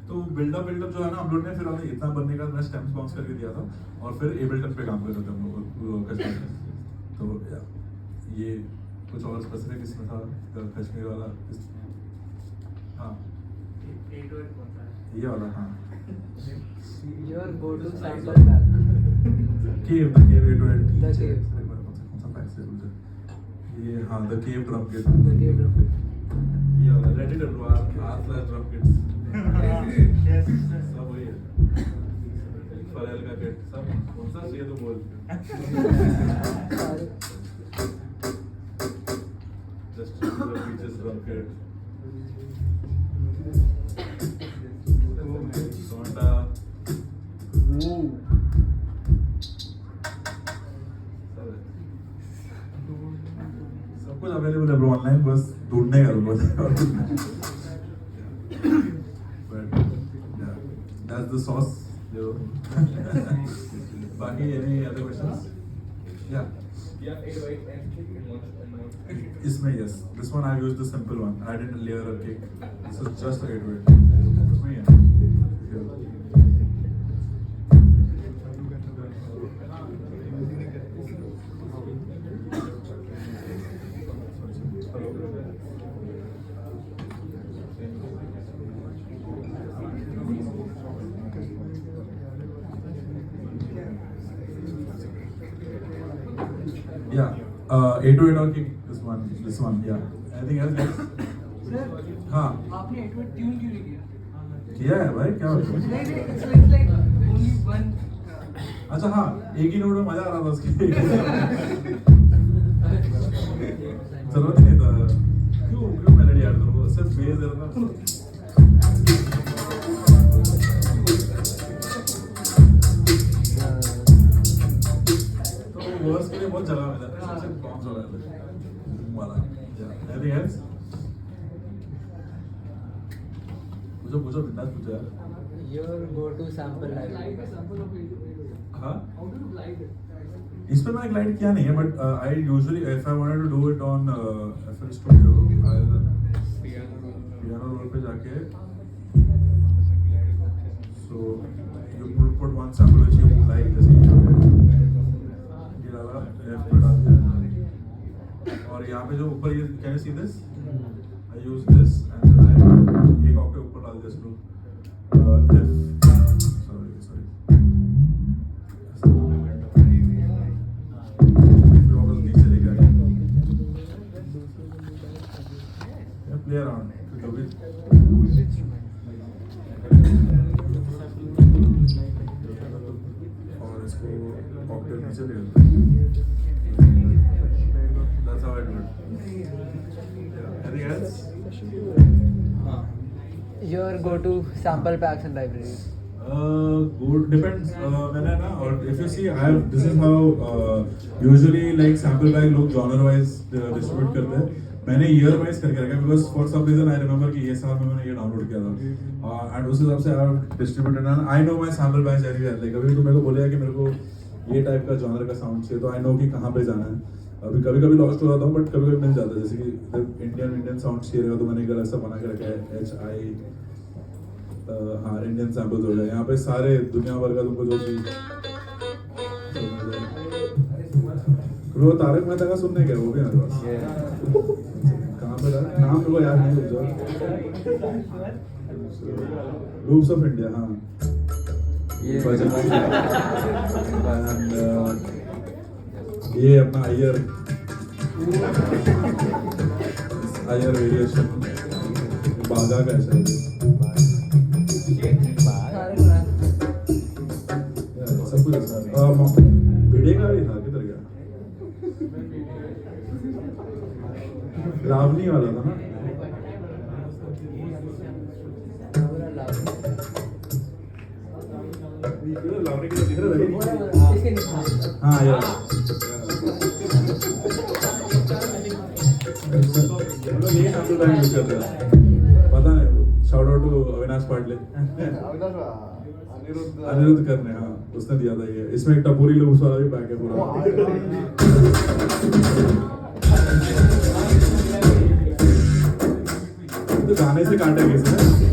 तो बिल्डअप जो है ना, हम लोग ने फिर हमें इतना बनने का मैं स्टेम्स बाउंस करके दिया था, और फिर एबल्टन पे काम कर रहे थे हम लोग कश्मीर में। तो ये कुछ और स्पेसिफिक इसमें था कश्मीर वाला। हाँ ये वाला, हाँ Your go-to sample track. Cave 808। The Cave. कौन सा पैक से मुझे ये, हाँ the cave drum kit. The Cave Drum Kit. ये वाला ready to drum kits. Yes. सब वही है। फरेल का किट सब कौन सा चाहिए तो बोल। Just the beaches drum kit. सोंडा। सब कुछ अवेलेबल है ऑनलाइन, बस ढूंढने का रोबोट है। But yeah, that's the sauce. Yo. Baki, any other questions? Yeah. Yeah, 808 and kick and one. Isme, yes. This one I used the simple one. I didn't layer a cake. This is just a 808. Isme, yeah. Yeah, 808 or kick, this one, yeah. Anything else? Yes? हाँ आपने 808 tune क्यों नहीं किया? किया है भाई, क्या बात है? नहीं it's like only one. अच्छा हाँ, एक ही नोट में मजा आ रहा था उसकी। जरूरत नहीं था, क्यों मेलोडी ऐड करो, सिर्फ बेस दे रहा था। वर्स के लिए बहुत जगह मिला, सिर्फ बॉम्ब्स हो रहे थे वाला। Anything else? पूछो बिंदास पूछो यार। Your go-to sample library. हाँ How do you glide it? इस पे मैंने ग्लाइड किया नहीं है but I usually if I wanted to do it on FL Studio piano roll पे जाके so you put one sample which you like जैसे ये डाला F पे डाल दिया और यहाँ पे जो ऊपर ये can you see this I use this and then I एक ऑक्टेव ऊपर डाल दिया slow F sorry play around जो भी और इसको कॉकटेल नीचे ले लेते हैं that's how I do it yeah. Anything else Your go-to sample packs and libraries. good depends मैंने ना और if you see I have this is how usually like sample bag लोग genre wise distribute करते हैं मैंने year wise करके रखा because for some reason I remember कि ये साल में मैंने ये डाउनलोड किया था एंड उस हिसाब से I have distributed and I know my sample banks everywhere like अभी तो मेरे को बोलेगा कि मेरे को ये टाइप का जॉनर का साउंड चाहिए तो आई नो कि कहाँ पे जाना है अभी कभी कभी लॉस्ट हो जाता हूँ बट कभी कभी मिल जाता है जैसे कि इंडियन साउंड चाहिए तो मैंने एक अलग सा बना के रखा है HI हाँ इंडियन सैंपल्स हो गए यहाँ पे सारे दुनिया भर का तुमको जो चीज वो तारक मेहता का सुनने क्या वो भी मेरे पास कहाँ पे नाम मेरे को याद नहीं लूप्स ऑफ इंडिया हाँ ये अपना अय्यर वेरिएशन बागा का ऐसा सब कुछ भिड़े का भी था किधर गया रावनी वाला था ना लावनी की दिख रहा है हाँ यार ये सैंपल बैंड यूज करते हैं पता नहीं shout out to Avinash Patle Anirudh करने हाँ उसने दिया था ये इसमें एक टपूरी लूप्स वाला भी पैक है पूरा तो गाने से काटे कैसे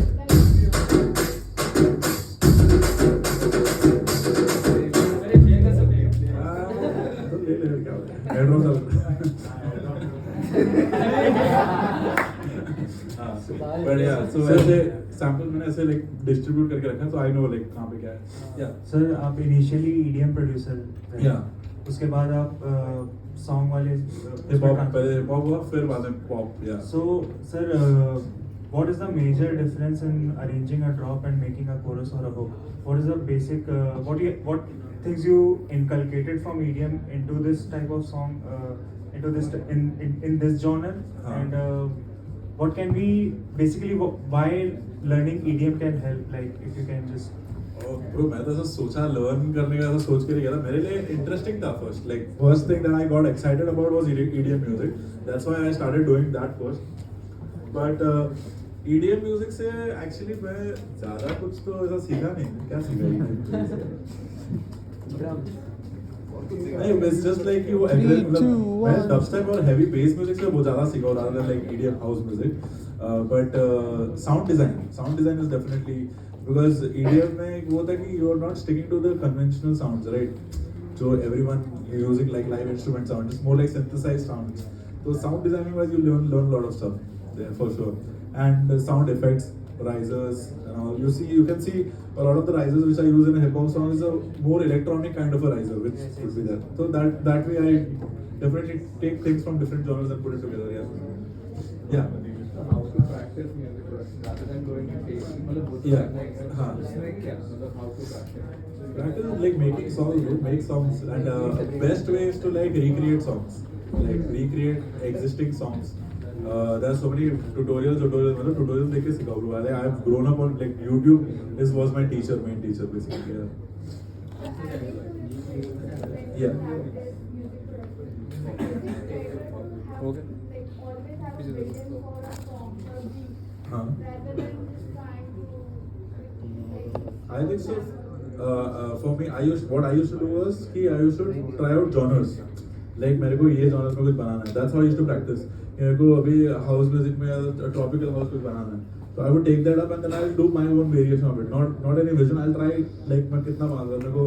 बढ़िया सो ऐसे सैंपल मैंने ऐसे लाइक डिस्ट्रीब्यूट करके रखा तो आई नो लाइक कहाँ पे क्या है या सर आप इनिशियली EDM प्रोड्यूसर या उसके बाद आप सॉन्ग वाले हिप हॉप पहले हिप हॉप हुआ फिर बाद में पॉप या so sir what is the major difference in arranging a drop and making a chorus or a hook? What is the basic what things you inculcated from EDM into this type of song into this in this genre and what can we basically why learning EDM can help like if you can just Bro, मैं तो ऐसा सोचा learn करने का ऐसा सोच के गया था मेरे लिए इंटरेस्टिंग था first like first thing that I got excited about was EDM music that's why I started doing that first but EDM music से एक्चुअली मैं ज्यादा कुछ तो ऐसा सीखा नहीं क्या सीखा नहीं it's just like you मैं dubstep और heavy bass music से बहुत ज़्यादा सीखा rather than like EDM house music but sound design is definitely because EDM में वो था कि you are not sticking to the conventional sounds right so everyone using like live instrument sound it's more like synthesized sounds so sound designing wise you learn a lot of stuff there for sure and sound effects risers and all you can see a lot of the risers which I use in a hip hop song is a more electronic kind of a riser which would be there so that way I definitely take things from different genres and put it together yeah how to practice music rather than going to tape yeah how to practice is like making songs make songs and best way is to like recreate songs like recreate existing songs there are so many tutorials देख के सीखा हुआ है I have grown up on like YouTube was my main teacher basically yeah okay हाँ I think so. For me, what I used to do was कि I used to try out genres. Like मेरे को ये genres में कुछ बनाना है. That's how I used to practice. मेरे को अभी house music में tropical house कुछ बनाना है. So I would take that up and then I'll do my own variation of it. Not any vision. I'll try like मैं कितना बना सकता हूँ. मेरे को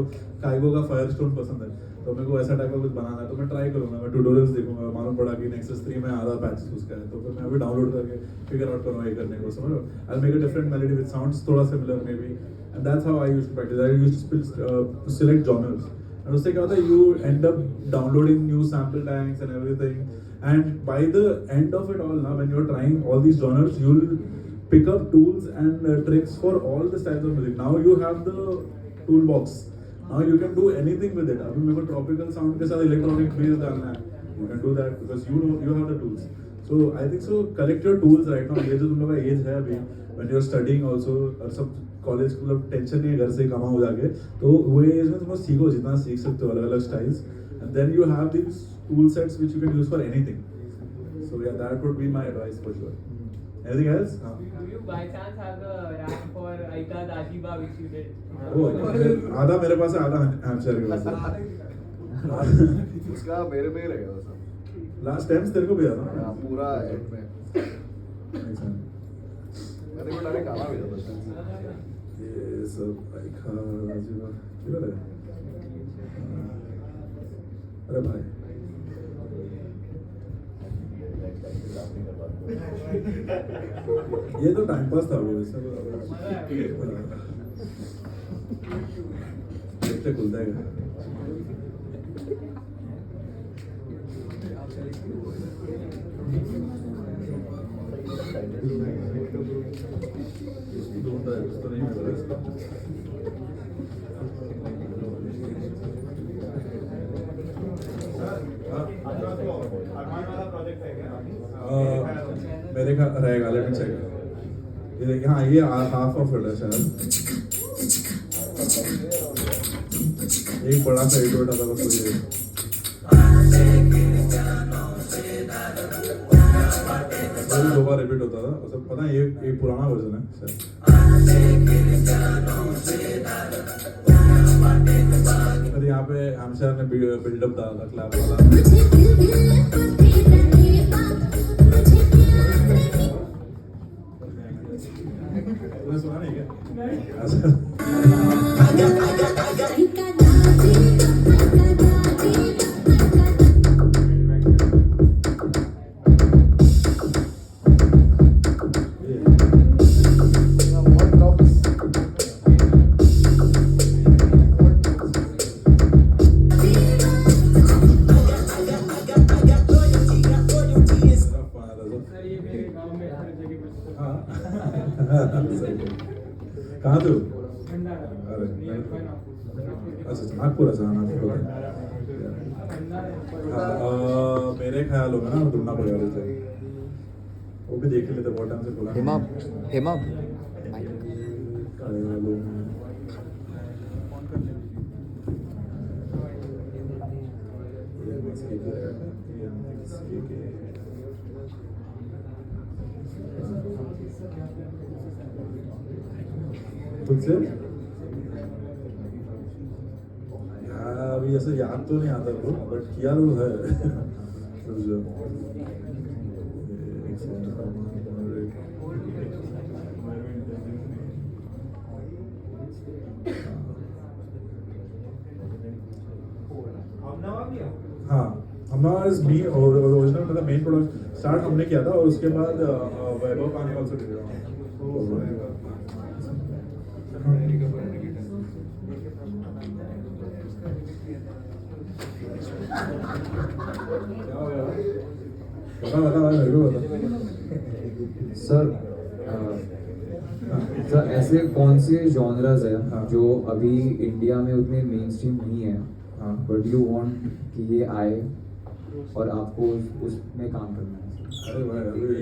काइगो का Firestone पसंद है. तो मेरे को ऐसा टाइप का कुछ बनाना है तो मैं ट्राई करूँगा. मैं ट्यूटोरियल्स देखूंगा. मालूम पड़ा कि Nexus 3 में आधा पैचेस उसका है. तो फिर मैं अभी डाउनलोड करके फिगर आउट करूँगा ये करने को. समझ लो. I'll make a different melody which sounds थोड़ा similar maybe. And that's how I used to practice. I used to select genres. And उससे क्या होता है? You end up downloading new sample tanks and everything. And by the end of it all, now when you're trying all these genres, you'll pick up tools and tricks for all the styles of music. Now you have the toolbox. Now you can do anything with it. अभी मेरे को tropical sound के साथ electronic bass डालना है. You can do that because you have the tools. So I think so. Collect your tools right now. ये जो तुम लोग का age है अभी, when you're studying also, और सब कॉलेज मतलब टेंशन नहीं है घर से कमा हो जाके, तो वो एज में तुम लोग सीखो जितना सीख सकते हो अलग अलग styles. And then you have these tool sets which you can use for anything. So yeah that would be my advice for sure. Anything else? Do you by chance have the rap for Aika Dajiba which you did? वो आधा मेरे पास है आधा हैमशेयर के पास है. उसका मेरे पे ही रहेगा वो सब. लास्ट टाइम तेरे को भी आया था. हाँ, पूरा एड में मैंने को डायरेक्ट गाना भेजा था. ये सब आइका दाजिबा किधर है? अरे भाई ये तो टाइम पास था वो. देखते खुलता है. तो नहीं मिल रहा. मेरे का रहेगा. Let me check. ये देखिए. हाँ ये हाफ ऑफ इट है शायद. एक बड़ा सा एडिट आता था बस. दो बार रिपीट होता था. और सब पता है ये पुराना वर्जन है शायद. फिर यहाँ पे हमशहर ने बिल्डअप डाला था क्लैप वाला. तूने सुना नहीं क्या? कहाँ थे? अरे अच्छा नागपुर. अच्छा नागपुर. मेरे ख्याल होगा ना ढूंढना पड़ेगा उसे. वो भी देख लेते बहुत टाइम से बोला. हेमा तुझसे यार अभी ऐसे याद तो नहीं आता वो बट किया तो है. हाँ हमनावा इज मी और ओरिजिनल मतलब मेन प्रोडक्ट स्टार्ट हमने किया था और उसके बाद वैभव पानी ऑल्सो डिड इट. सर ऐसे कौन से जॉनर्स है जो अभी इंडिया में उतने मेन स्ट्रीम नहीं है बट यू वांट कि ये आए और आपको उसमें काम करना है? अरे भाई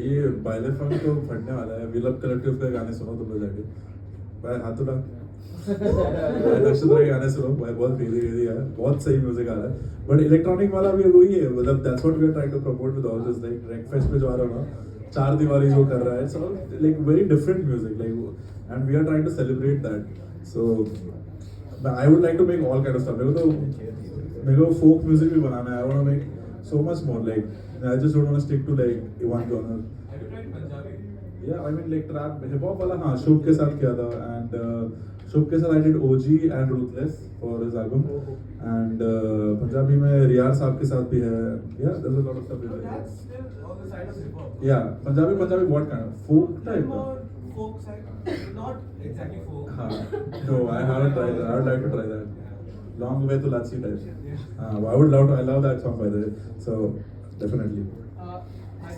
ये बाइले फंक तो फटने वाला है. विलप कलेक्टिव के गाने सुनो तुम लोग जाके. भाई हाथ उठा. नक्षत्र के गाने सुनो भाई. बहुत फेरी है. बहुत सही म्यूजिक आ रहा है. बट इलेक्ट्रॉनिक वाला भी वही है. मतलब that's what we are trying to promote with all this. Like Rec Fest पे जो आ रहा है ना 4 दिवाली जो कर रहा है. So like very different music like and we are trying to celebrate that. So I would like to make all kind of stuff. मेरे को folk music भी बनाना है. I want to make so much more. Like I just don't want to stick to like one genre. Have you tried Punjabi? Yeah, I mean like trap, hip hop वाला हाँ शुभ के साथ किया था and शुभ के साथ I did OG and Ruthless for his album and Punjabi में रियार साहब के साथ भी है. Yeah, there's a lot of stuff. So that's still on the side of hip hop. Yeah, Punjabi what kind of folk type? More folk side, not exactly folk. हाँ, no, I haven't tried that. I would like to try that. Long way to Latsi type. I would love to. I love that song by the way. So definitely.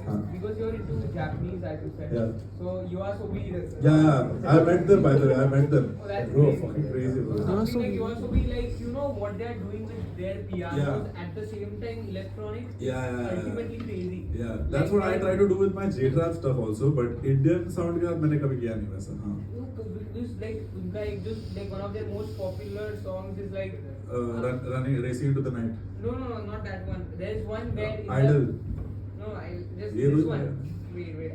Because you're into Japanese, as you said. Yeah. So you are so weird. Yeah, I met them by the way. I met them. Oh, that's Bro, crazy. fucking crazy, bro. Something like you also be like, you know what they are doing with their pianos Yeah. at the same time electronics. Yeah. Ultimately crazy. Yeah, that's what I try to do with my J-Trap stuff also. But Indian sound के साथ मैंने कभी किया नहीं वैसा. हाँ. Just like one of their most popular songs is like Running, racing into the night. no, not that one. There's one where it's Idol. No, I just ये this दो one. है. Wait.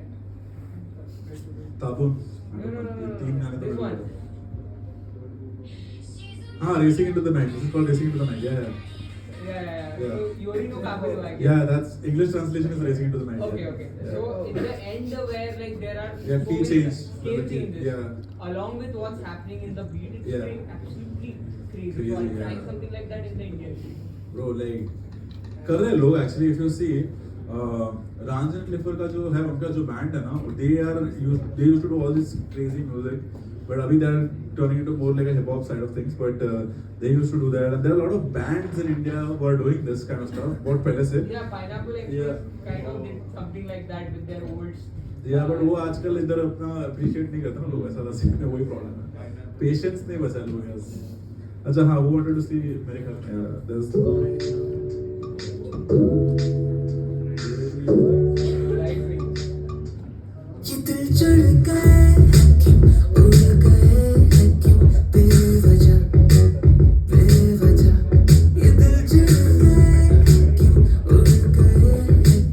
तापुन. No. ये तीन गाने तो This मैंने one. बोला. हाँ, racing into the night. This is called racing into the night. Yeah. Yeah. Yeah. So you already know काफी like it. Yeah, that's English translation is racing into the night. Okay. Yeah. So in the end where like there are Yeah, so key many change. scale changes. Yeah. Along with what's happening in the beat, it's Yeah. absolutely crazy. Crazy, So I'm yeah. trying something like that in the Indian beat. Bro, like कर रहे लोग actually if you see Raanjh and Clifer का जो है उनका जो band है ना they used to do all this crazy music but अभी they are turning into more like a hip hop side of things but they used to do that and there are a lot of bands in India who are doing this kind of stuff बहुत पहले से Yeah, Pineapple Express Yeah. kind of did something like that with their old. Yeah, but वो आजकल इधर अपना appreciate नहीं करते ना लोग ऐसा रसिक में वही प्रॉब्लम है patience नहीं बचा लोगों के पास. अच्छा हाँ वो wanted to see मेरे ख्याल में there's ये दिल चढ़ गए क्यों उड़ गए क्यों बेवजह ये दिल चढ़ गए क्यों उड़ गए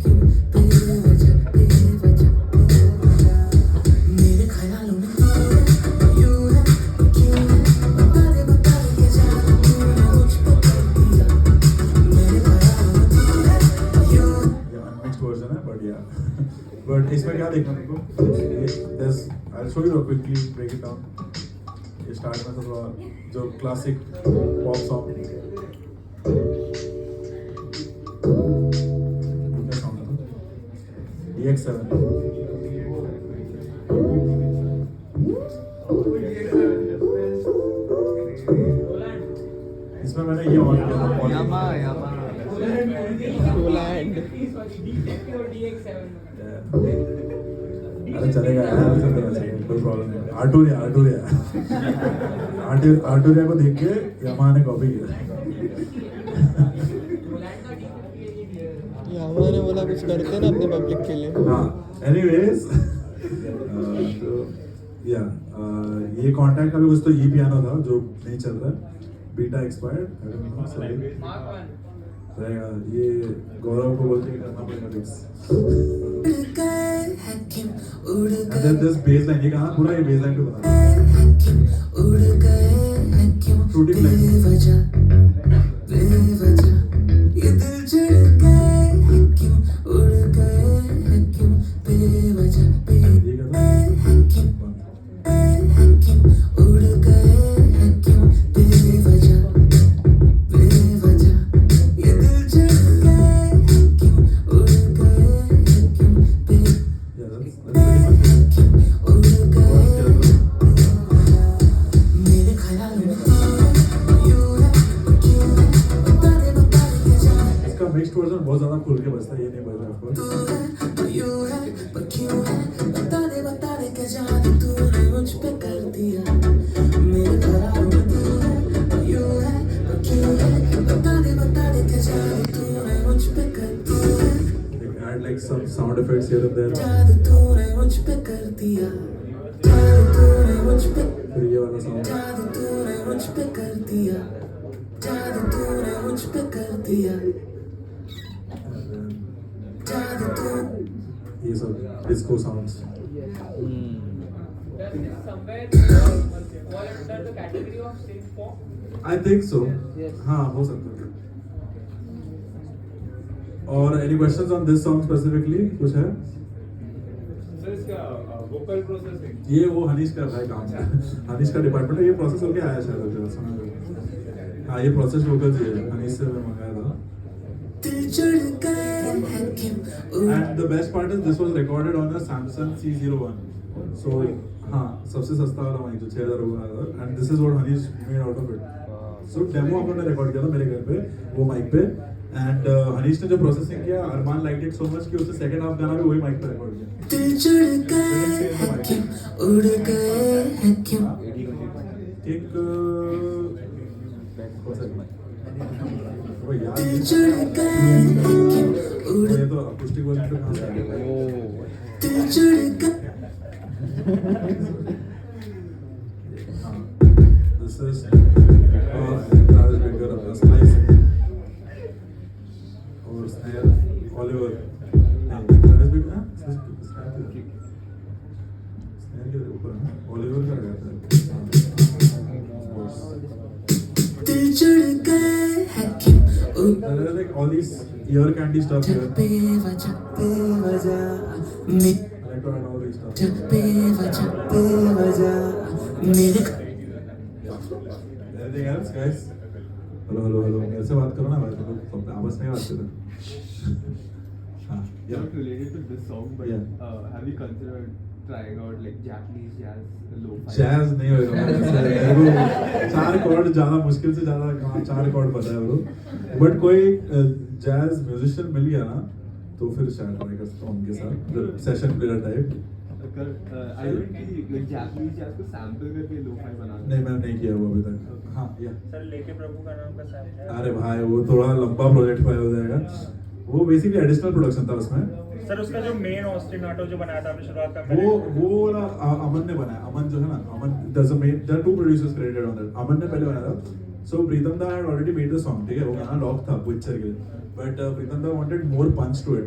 क्यों बेवजह मेरे ख्यालों में यूं है क्यों है बता दे के जादू तूने मुझ पे कर दिया मेरे ख्यालों में यूं mixed version है but yeah but इसमें क्या देखना तुमको there's I'll show you quickly break it down ये start में थोड़ा जो classic pop song क्या song है DX7 इसमें मैंने ये on किया था Yamaha. Roland. अरे चलेगा यार चलेगा कोई प्रॉब्लम नहीं आर्टूरिया को देख के यामाहा ने कॉपी किया Yamaha ने बोला कुछ करते ना अपने पब्लिक के लिए. हाँ एनीवेज तो या ये कॉन्टैक्ट का भी कुछ तो ई पियानो था जो नहीं चल रहा बीटा एक्सपायर्ड रहेगा ये गौरव को बोलते हैं करना पड़ेगा fix And then this baseline ये कहाँ पूरा ये baseline पे बना shooting line ये दिल चढ़ गए क्यों उड़ गए क्यों बेवजह ये करना क्यों उड़ गए क्यों बेवजह ये दिल चढ़ गए क्यों उड़ गए क्यों yeah that's pretty much it. उड़ गए मेरे ख्यालों में यूं है क्यों है बता दे के जाने इसका mixed version बहुत ज़्यादा खुल के बजता है ये नहीं बज रहा आपको यूं है पर क्यों है बता दे के जादू तूने मुझ पे कर दिया मेरे ख्यालों में यूं है पर क्यों है बता दे के जादू तूने मुझ पे कर दिया add like some sound effects here and there जादू तूने मुझ पे कर दिया जादू तूने मुझ पे फिर ये वाला sound जादू तूने मुझ पे कर दिया जादू तूने मुझ पे कर दिया and then जादू तू ये सब disco sounds Does this somewhere fall under the category of synth pop? I think so. Yes. हाँ हो सकता है. और any questions on this song specifically? कुछ है? सर इसका वोकल प्रोसेसिंग ये वो हनीश कर रहा है काम. हनीश का डिपार्टमेंट है. ये प्रोसेस होके आया शायद अभी सुना. हाँ ये प्रोसेस वोकल ही है. हनीश से मैं मंगाया था. And the best part is this was recorded on a Samsung C01. So हाँ सबसे सस्ता वाला माइक जो 6000 रुपये का था. And this is what Hanish made out of it. So demo हम लोगों ने रिकॉर्ड किया था मेरे घर पे वो माइक पे. And हनीश ने जो प्रोसेसिंग किया अरमान liked it so much कि उसने second half गाना भी वही माइक पे रिकॉर्ड किया. एक वो यार ये तो अकॉस्टिक वर्जन पे कहाँ से This is Travis Baker of the Slice और Snare Oliver नहीं Travis Baker हाँ Snare के ऊपर है Oliver का गया था There are like all these ear candy stuff here. I like to add all these stuff. Anything else, guys? Hello. मेरे से बात करो ना भाई. तो आपस में बात करो. हाँ. Yeah. Not related to this song, but Yeah. Have you considered trying out like Japanese jazz, lo-fi? Jazz नहीं होगा. मेरे को 4 कॉर्ड ज़्यादा मुश्किल से ज़्यादा कहाँ 4 कॉर्ड पता है ब्रो. But कोई jazz musician मिल गया ना तो फिर शायद ट्राई कर सकता हूँ उनके साथ session player type. Ironically, like Japanese jazz को sample करके lo-fi बनाना. नहीं मैंने नहीं किया वो अभी तक. हाँ या. सर लेके प्रभु का नाम का सैम्पल है. अरे भाई वो थोड़ा लंबा प्रोजेक्ट फाइल हो जाएगा. वो बेसिकली एडिशनल प्रोडक्शन था उसमें. सर उसका जो मेन ऑस्टिनाटो जो बनाया था आपने शुरुआत में वो वाला अमन ने बनाया. अमन जो है ना Aman there are 2 producers credited on that. Aman ने पहले बनाया था. So प्रीतम दा had already made the song. ठीक है वो गाना लॉक था पिक्चर के लिए. But प्रीतम दा wanted more punch to it.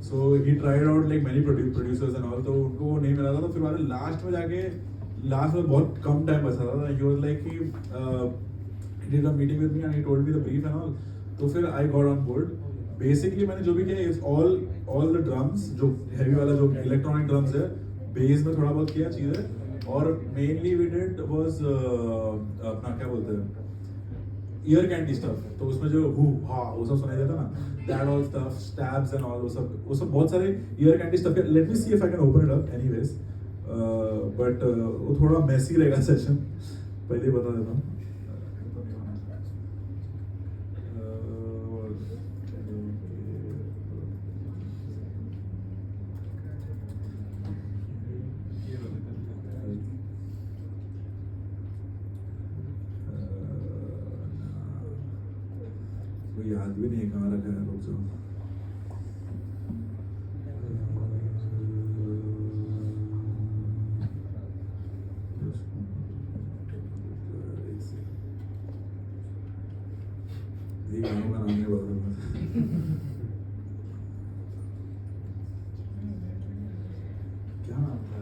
So he tried out like many producers and all. तो उनको वो नहीं मिला था. तो फिर बाद लास्ट में जाके लास्ट में बहुत कम टाइम बचा था. He was like कि he did a meeting with me and he told me the brief and all. तो फिर I got on board. Basically मैंने जो भी किया इज ऑल द ड्रम्स जो हैवी वाला जो इलेक्ट्रॉनिक ड्रम्स है बेस में थोड़ा बहुत किया चीज़ें और मेनली वी डिड वाज अपना क्या बोलते हैं ईयर कैंडी स्टफ. तो उसमें जो हाँ वो सब सुनाई देता ना that all stuff stabs and all वो सब बहुत सारे year candy stuff. Let me see if I can open it up anyways. But वो थोड़ा मेसी रहेगा सेशन पहले बता देता हूँ. कोई याद भी नहीं कहाँ रखा है लोग सब. ये गानों का नाम नहीं पता. क्या नाम था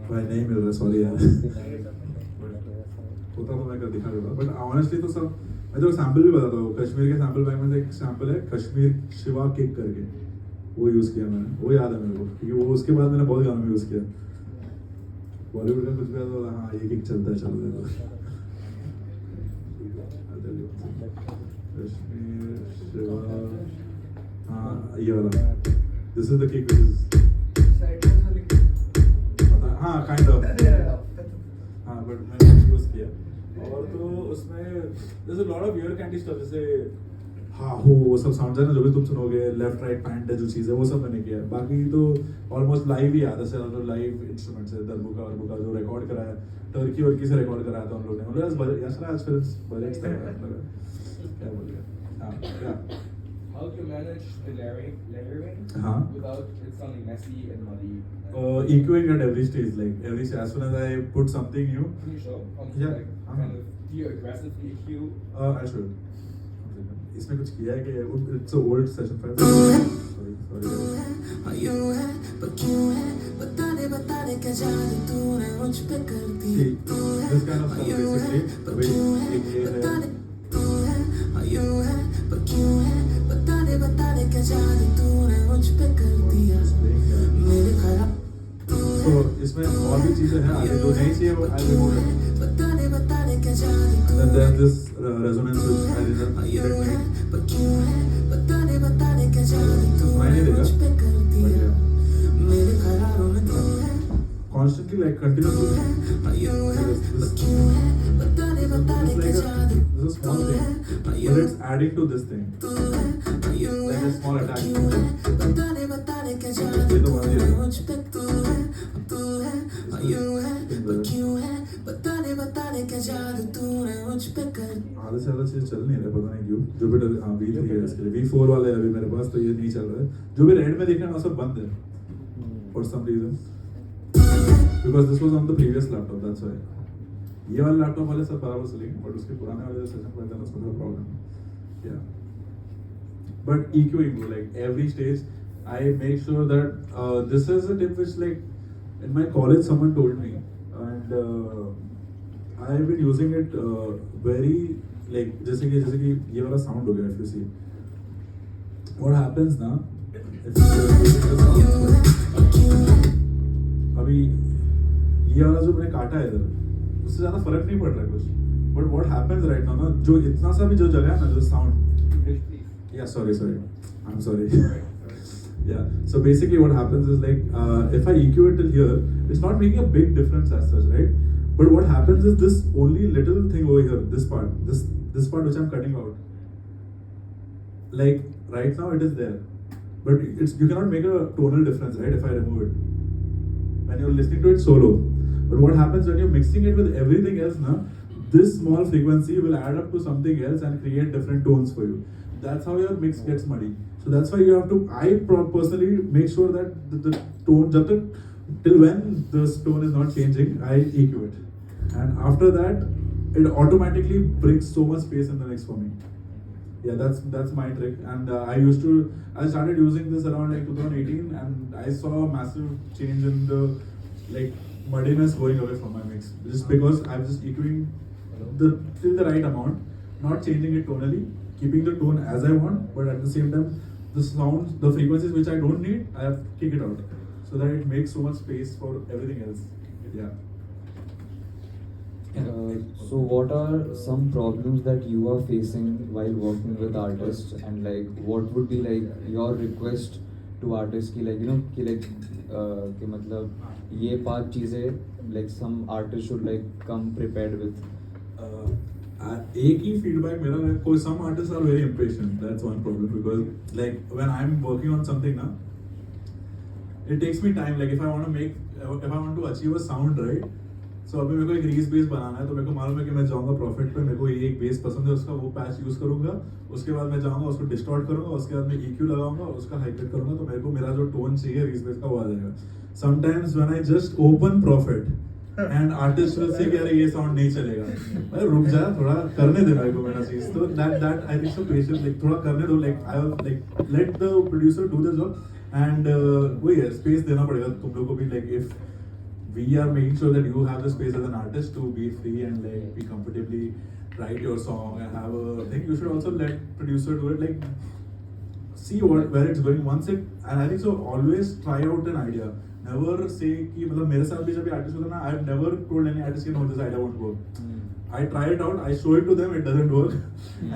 भाई नहीं मिल रहा. सॉरी यार. होता तो मैं कर दिखा देता. बट ऑनेस्टली तो सब मैं तो सैंपल भी बताता हूँ. कश्मीर के सैंपल बैंक में से एक सैंपल है कश्मीर शिवा किक करके. वो यूज़ किया मैंने. वो याद है मेरे को क्योंकि वो उसके बाद मैंने बहुत गानों में यूज़ किया. बॉलीवुड में कुछ भी आता हाँ ये किक चलता है चल रहा है. कश्मीर शिवा हाँ ये वाला this is the kick which is हाँ काइंड ऑफ हाँ बट मैंने यूज़ किया. और तो उसमें जैसे lot of year candy stuff जैसे हाँ हो वो सब साउंड है ना जो भी तुम सुनोगे लेफ्ट राइट पैंट है जो चीज़ है वो सब मैंने किया है. बाकी तो ऑलमोस्ट लाइव ही आता है. लाइव इंस्ट्रूमेंट्स है दरबुका जो रिकॉर्ड कराया टर्की से रिकॉर्ड कराया था हम लोग ने. मतलब यशराज फिल्म्स बजट क्या बोल गया. हाँ क्या How to manage manage the layering without it sounding messy and muddy? EQing at every stage, like every as soon as I put something new. Can you show? Yeah. Like, kind of, do you aggressively EQ? I should. इसमें कुछ किया है कि it's an old session file. Sorry. यूं है पर क्यों है बता दे क्या जादू तूने मुझ पे कर दी तू है This kind of stuff basically. पर क्यों है बता दे तू है यूं है पर क्यों है बता दे क्या जादू तूने मुझ पे कर दिया मेरे ख्याल तो इसमें और भी चीजें हैं आगे जो नहीं चाहिए वो I remove it. बता दे क्या जादू And then there's this resonance which I didn't यूं है need. पर क्यों है बता दे क्या जादू सुनाई नहीं तूने देगा. मुझ पे कर But दिया yeah. मेरे ख्यालों में तू है Constantly like continuously. यूं है This पर क्यों है बता दे it's क्या like जादू this is a small thing, but it's adding to this thing. तू है यूं Like है a small attack. क्यों है बता दे क्या जादू ये तो मान लिया. मुझ पे तू है यूं है पर क्यों है बता दे क्या जादू तूने मुझ पे कर आधे से ज़्यादा चीज़ चल नहीं रहा पता नहीं क्यों जुपिटर हाँ V3 है इसके लिए V4 वाले अभी मेरे पास तो ये नहीं चल रहा है जो भी रेड में दिख रहा है वो सब बंद है for some reason because this was on the previous laptop that's why ये वाले लैपटॉप वाले सब बराबर चलेंगे बट उसके पुराने वाले सेशन पर था उसमें थोड़ा problem yeah but EQing like every stage I make sure that this is a tip which like in my college someone told me and I've been using it very like जैसे कि ये वाला sound हो गया if you see what happens ना if अभी ये वाला जो मैंने काटा है इधर उससे ज़्यादा फर्क नहीं पड़ रहा है कुछ but what happens right now ना जो इतना सा भी जो जगह है ना जो sound yeah sorry I'm sorry yeah so basically what happens is like if I EQ it till here it's not making a big difference as such right but what happens is this only little thing over here this part which I'm cutting out like right now it is there but you cannot make a tonal difference right if I remove it when you're listening to it solo but what happens when you're mixing it with everything else now this small frequency will add up to something else and create different tones for you that's how your mix gets muddy so that's why you have to I personally make sure that the tone till when this tone is not changing I EQ it and after that it automatically brings so much space in the mix for me yeah that's my trick and I started using this around like 2018 and I saw a massive change in the like muddiness going away from my mix just because I'm just EQing till the right amount not changing it tonally keeping the tone as I want but at the same time the sounds the frequencies which I don't need I have to kick it out so that it makes so much space for everything else yeah so what are some problems that you are facing while working with artists and like what would be like your request to artists ki like you know ki like कि मतलब ये 5 चीज़ें like some artists should like come prepared with एक ही feedback मेरा है कोई some artists are very impatient that's one problem because like when I'm working on something ना it takes me time like if I want to achieve a sound right so अभी मेरे को एक रीस base बनाना है तो मेरे को मालूम है कि मैं जाऊँगा प्रॉफिट पे मेरे को ये एक बेस पसंद है उसका वो पैच यूज़ करूँगा उसके बाद मैं जाऊँगा उसको डिस्टॉर्ट करूँगा उसके बाद मैं EQ लगाऊंगा उसका हाई कट करूँगा तो मेरे को मेरा जो टोन चाहिए रीस बेस का वो आ जाएगा sometimes when I just open profit and artist will say कि अरे ये साउंड नहीं चलेगा अरे रुक जा थोड़ा करने दे मेरे को मेरा चीज़ तो that I think so patience like थोड़ा करने दो like I like let the producer do the job and वही है स्पेस देना पड़ेगा तुम लोग को भी like if we are making sure that you have the space as an artist to be free and like be comfortably write your song and have a thing you should also let producer do it like see where it's going once it and I think so always try out an idea never say कि मतलब मेरे साथ भी जब भी artist होता है ना I've never told any artist कि no this idea won't work I try it out I show it to them it doesn't work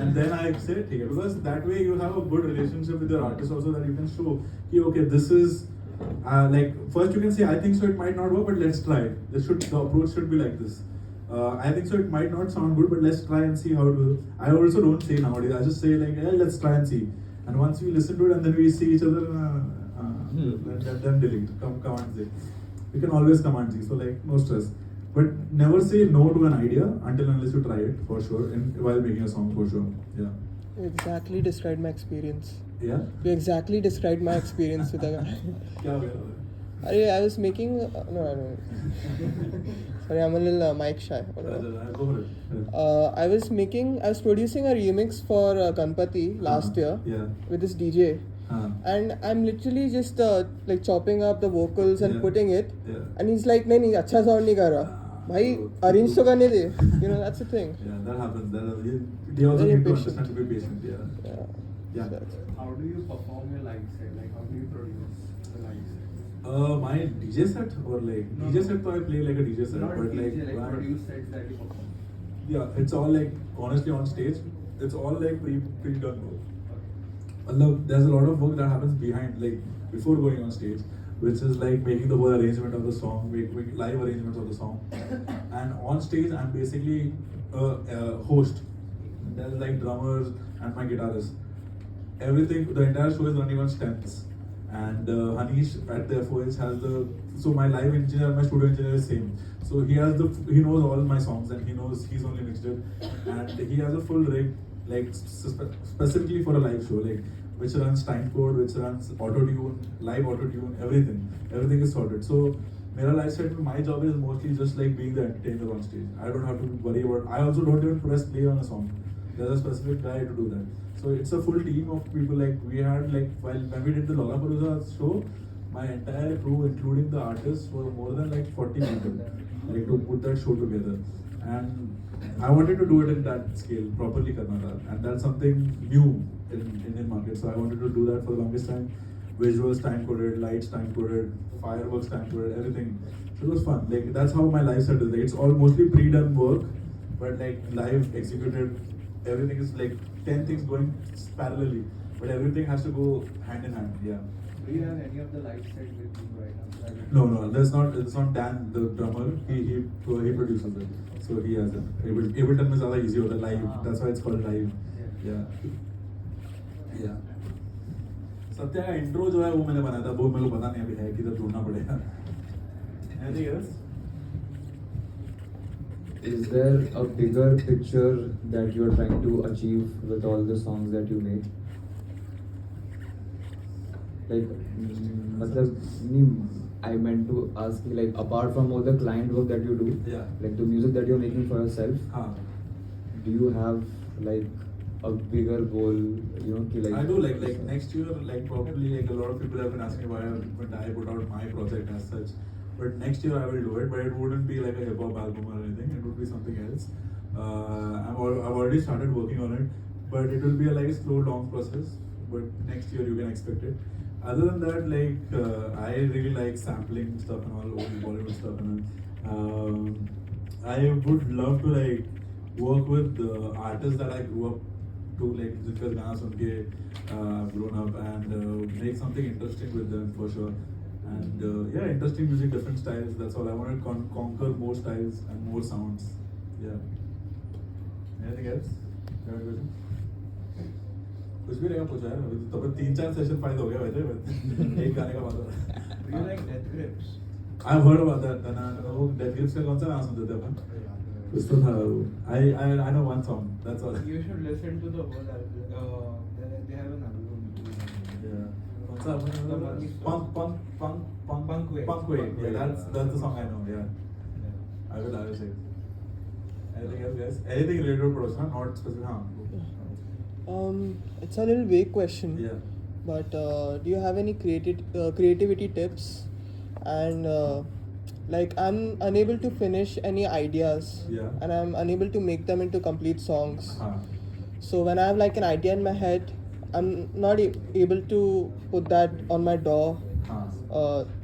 and then I say ठीक है because that way you have a good relationship with your artist also that you can show कि okay this is like first you can say I think so it might not work but let's try it the approach should be like this I think so it might not sound good but let's try and see how it will I also don't say nowadays I just say like hey, let's try and see and once we listen to it and then we see each other then delete command Z we can always command Z so like no stress but never say no to an idea until unless you try it for sure and while making a song for sure yeah exactly described my experience Yeah. You exactly described my experience with a guy. क्या हो गया? I was making no, I don't. Sorry, I'm a little mic shy. Go for it. I was producing a remix for Ganpati last year Yeah. with this DJ, and I'm literally just like chopping up the vocals and Yeah. putting it, Yeah. and he's like, नहीं अच्छा sound नहीं कर रहा, भाई arrange तो करने दे, you know, that's the thing. Yeah, that happens. They also Very need to patient. understand to be patient. Yeah. Yeah. How do you perform your live set? Like, how do you produce the live set? My DJ set or like DJ set, so I play like a DJ set, Not but DJ, like my- produce sets that you perform. Yeah, it's all like honestly on stage. It's all like pre-done work. There's a lot of work that happens behind, like before going on stage, which is like making the whole arrangement of the song, make live arrangements of the song, and on stage I'm basically a host. There's like drummers and my guitarist. Everything, the entire show is running on stems. And Hanish at the FOH has so my live engineer and my studio engineer is same. So he knows all my songs and he knows he's only mixed it. And he has a full rig, like specifically for a live show, like which runs timecode, which runs auto-tune, live auto-tune, everything. Everything is sorted. So my live set, my job is mostly just like being the entertainer on stage. I don't have to worry about, I also don't even press play on a song. There's a specific guy to do that. So it's a full team of people. Like we had when we did the Lollapalooza show, my entire crew, including the artists, were more than like 40 people, like to put that show together. And I wanted to do it in that scale, properly karna tha. And that's something new in Indian market. So I wanted to do that for the longest time. Visuals time coded, lights time coded, fireworks time coded, everything. So it was fun. Like that's how my live set is. Like, it's all mostly pre-done work, but like live executed. Everything is like 10 things going parallelly, but everything has to go hand in hand. Yeah. Do you have any of the live set with you right now? No, there's not. It's not Dan, the drummer. He produces it, so he has it. Ableton में ज़्यादा easy होता है live. That's why it's called live. Yeah. Satya का intro जो है वो मैंने बनाया था. वो मेरे को पता नहीं अभी है किधर ढूंढना पड़ेगा. Anything else? Is there a bigger picture that you are trying to achieve with all the songs that you make? Like, I meant to ask you, like, apart from all the client work that you do, like the music that you're making for yourself, do you have like a bigger goal? You know, like I do like next year, like probably like a lot of people have been asking why haven't I put out my project as such. But next year I will do it, but it wouldn't be like a hip hop album or anything. It would be something else. I've already started working on it, but it will be like a slow, long process. But next year you can expect it. Other than that, like I really like sampling stuff and all old Bollywood stuff and all. I would love to like work with artists that I grew up to, like जिनका गाना सुन के grown up and make something interesting with them for sure. And interesting music, different styles. That's all. I want to conquer more styles and more sounds. Yeah. Anything else? कुछ भी रहेगा पूछा यार. अभी तो 3-4 सेशन फाइल हो गया वैसे. एक गाने का मतलब. Do you like Death Grips? I've heard about that. वो Death Grips का कौन सा गाना सुनते थे अपन? कुछ तो था. I know one song. That's all. You should listen to the whole album. They have an album. Yeah. Punk Way. Yeah, that's the song I know. Yeah. I will say. Anything else, guys? Anything related to production, not specific. It's a little vague question. Yeah. But do you have any creativity tips? And like I'm unable to finish any ideas. Yeah. And I'm unable to make them into complete songs. So when I have like an idea in my head, I'm not able to put that on my DAW,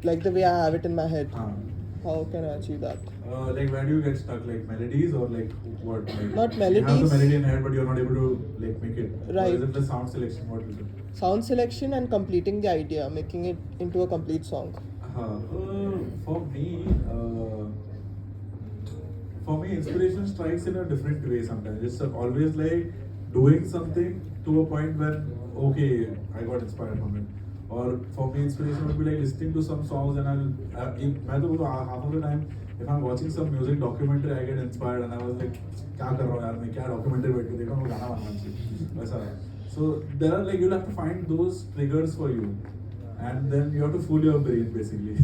like the way I have it in my head. How can I achieve that? Like where do you get stuck? Like melodies or like what? Like, Not you have melodies. the melody in head, but you're not able to like make it. Right. Or is it the sound selection? What is it? Sound selection and completing the idea, making it into a complete song. For me, inspiration strikes in a different way sometimes. It's always like doing something to a point when, okay, I got inspired from it. Or for me, inspiration would be like listening to some songs and half of the time, if I'm watching some music documentary, I get inspired and I was like, क्या कर रहा हूँ यार मैं क्या documentary बैठ के देखा हूँ गाना बनाना चाहिए वैसा है. So there are like you'll have to find those triggers for you, and then you have to fool your brain basically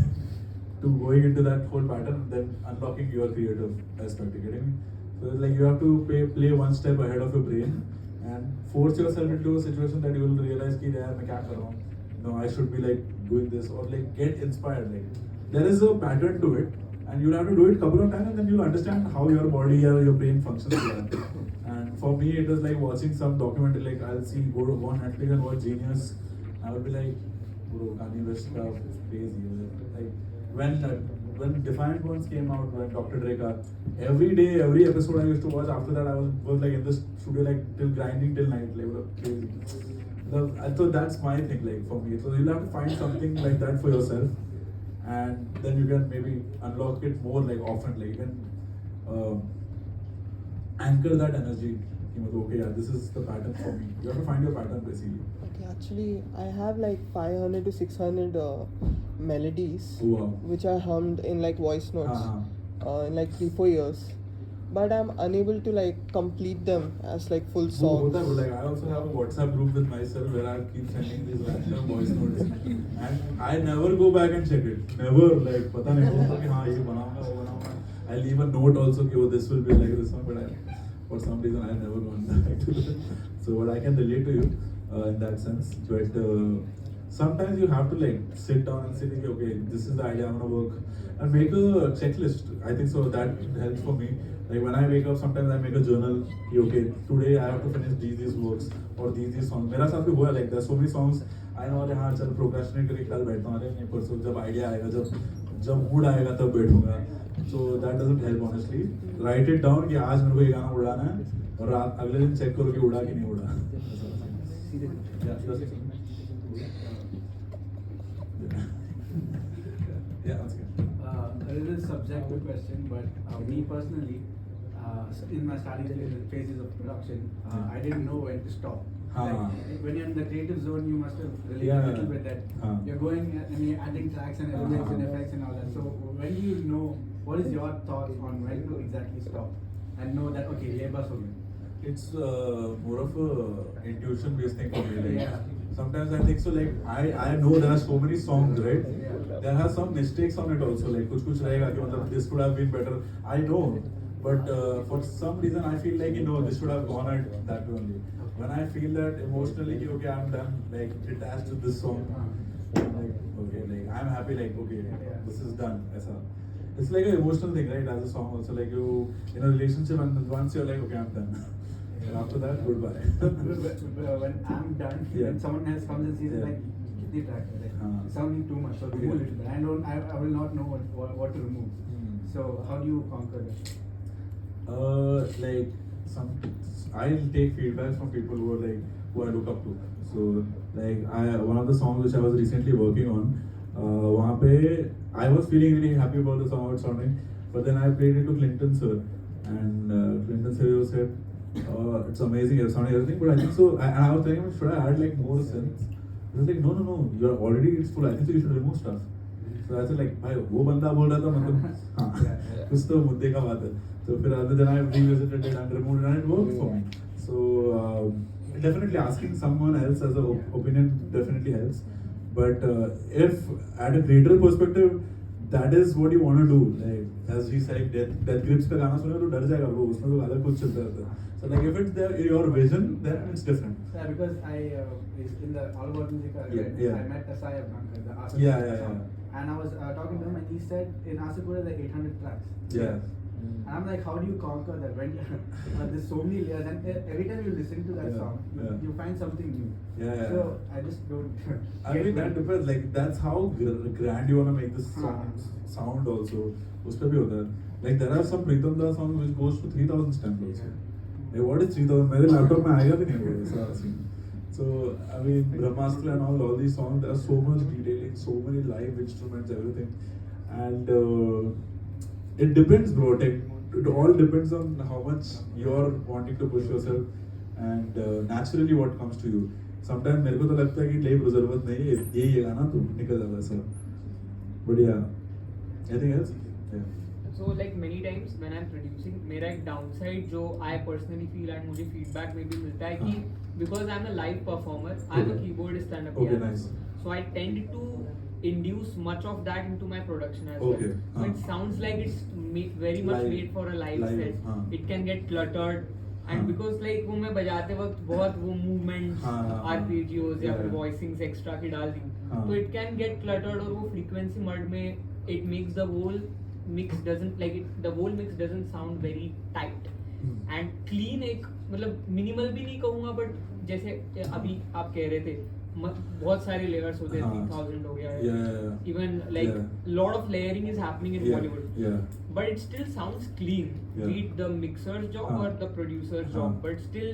to going into that whole pattern and then unlocking your creative aspect. You getting me? So like you have to play one step ahead of your brain and force yourself into a situation that you will realize कि यार मैं क्या कर रहा हूँ. No, I should be like doing this or like get inspired. Like there is a pattern to it, and you'll have to do it a couple of times, and then you'll understand how your body or your brain functions. And for me, it was like watching some documentary. Like I'll see go on Netflix and watch Genius. I will be like, bro, Kanye West stuff is crazy. Like when Defiant Ones came out, when Dr. Dre got, every day, every episode I used to watch. After that, I was like in the studio like till grinding till night, like crazy. So that's my thing, like for me. So you'll have to find something like that for yourself, and then you can maybe unlock it more like often. Like you can anchor that energy. You know, okay, yeah, this is the pattern for me. You have to find your pattern basically. Okay, actually, I have like 500 to 600 melodies, Wow. which I hummed in like voice notes in like 3-4 years, but I'm unable to like complete them as like full songs. Like I also have a WhatsApp group with myself where I keep sending these random voice notes, and I never go back and check it. Never, like पता नहीं होता कि हाँ ये बनाऊंगा वो बनाऊंगा. I leave a note also कि oh this will be like this one, but for some reason I never gone back to it. So what I can relate to you in that sense, but sometimes you have to like sit down and say okay, this is the idea I'm gonna work and make a checklist. I think so that helps for me. Like when I wake up, sometimes I make a journal. Okay, today I have to finish these works or these songs. मेरा साथ भी हुआ like there's so many songs. I know अरे हाँ चल procrastinate करके कल बैठता हूँ अरे नहीं परसों जब idea आएगा जब mood आएगा तब बैठूंगा. So that doesn't help honestly. Write it down कि आज मेरे को ये गाना उड़ाना है और रात अगले दिन चेक करो कि उड़ा कि नहीं उड़ा. Yeah, that's good. A little subjective question, but me personally, in my starting phases of production, I didn't know when to stop. Like, when you're in the creative zone, you must have related a little bit that you're going and you're adding tracks and elements and effects and all that. So when do you know, what is your thoughts on when to exactly stop and know that, okay, ye bas ho gaya? It's more of a intuition based thing for me. Like, sometimes I think so. Like I know there are so many songs, right? There are some mistakes on it also. Like कुछ रहेगा कि मतलब this could have been better. I know, but for some reason I feel like this should have gone at that way only. When I feel that emotionally, okay, I'm done, like detached with this song. I'm like okay, like I'm happy, like okay, this is done. It's like an emotional thing, right? As a song also, like you in a relationship, and once you're like okay, I'm done. And after that, goodbye. When I'm done, when someone else comes and sees it, like, kitni track hai, like, it's sounding too much, so remove it. I will not know what to remove. So how do you conquer that? Like I'll take feedback from people who I look up to. So like one of the songs which I was recently working on, वहाँ पे I was feeling really happy about the song how it's sounding, but then I played it to Clinton sir, and Clinton sir said. It's amazing, it's sounding everything, but I think so. And I was telling him, should I add like more synths? He was like, no, you're already it's full. I think so you should remove stuff. So I said like, भाई वो बंदा बोल रहा था मतलब हाँ कुछ तो मुद्दे का बात है. So फिर other than I revisited it and removed it and it worked for me. So definitely asking someone else as an opinion definitely helps. But if at a creator perspective, that is what you want to do. Like as he said, Death Grips का गाना सुने तो डर जाएगा वो उसमें तो अलग कुछ चलता रहता है. So like if it's your vision, then it's different. Yeah, because I in the All About Music event, I met Asai Abhankar, the artist. Yeah. And I was talking to him, and he said in Asakura there are 800 tracks. Yeah. And I'm like, how do you conquer that? When there's so many layers, and every time you listen to that song, you find something new. Yeah. So I just don't. I mean that depends. Like that's how grand you wanna make this song sound also. उसपे भी होता है. Like there are some Pritam Da songs which goes to 3,000 stems also. Like what is 3,000? मेरे laptop में आएगा भी नहीं वो ऐसा scene. So I mean Brahmastra and all these songs, there are so much detailing, so many live instruments, everything, and it depends, bro. It all depends on how much you're wanting to push yourself, and naturally what comes to you. Sometimes मेरे को तो लगता है कि नहीं bro जरूरत नहीं है यही है ना तो निकल जाता है सब. But yeah, anything else? Yeah. So like many times when I'm producing, मेरा एक downside जो I personally feel and मुझे feedback में भी मिलता है कि because I'm a live performer, I'm a Okay. keyboardist and a Okay, pianist. nice. So I tend to induce much of that into my production as Okay, well. So it sounds like it's very much Live. made for a live Live, set. हाँ. It can get cluttered. And हाँ. because like वो मैं बजाते वक्त बहुत वो movements, हाँ. arpeggios या फिर Yeah. voicings extra की डाल दी, हाँ. तो it can get cluttered और वो frequency mud में it makes the whole mix doesn't like it, the whole mix doesn't sound very tight and clean. एक मतलब minimal भी नहीं कहूँगा, but जैसे अभी आप कह रहे थे बहुत सारे लेयर्स होते हैं, हाँ. 3000 हो गया, Yeah. even like Yeah. lot of layering is happening in Yeah. Bollywood, Yeah. but it still sounds clean, Yeah. be it the mixer's job हाँ. or the producer's हाँ. job, but still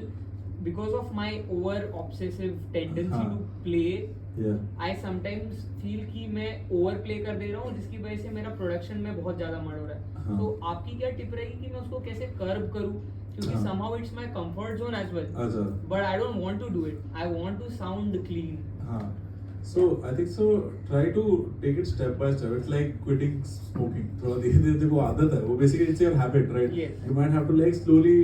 because of my over obsessive tendency हाँ. to play, Yeah. I sometimes feel कि मैं over play कर दे रहा हूँ, जिसकी वजह से मेरा प्रोडक्शन में बहुत ज्यादा मर हो रहा है. हाँ. तो आपकी क्या टिप रहेगी कि मैं उसको कैसे कर्व करूँ, क्योंकि हाँ. somehow it's my comfort zone as well, अच्छा. but I don't want to do it. I want to sound clean. हाँ. So I think so. Try to take it step by step. It's like quitting smoking. थोड़ा धीरे धीरे देखो आदत है. वो basically it's your habit, right? Yes. You might have to like slowly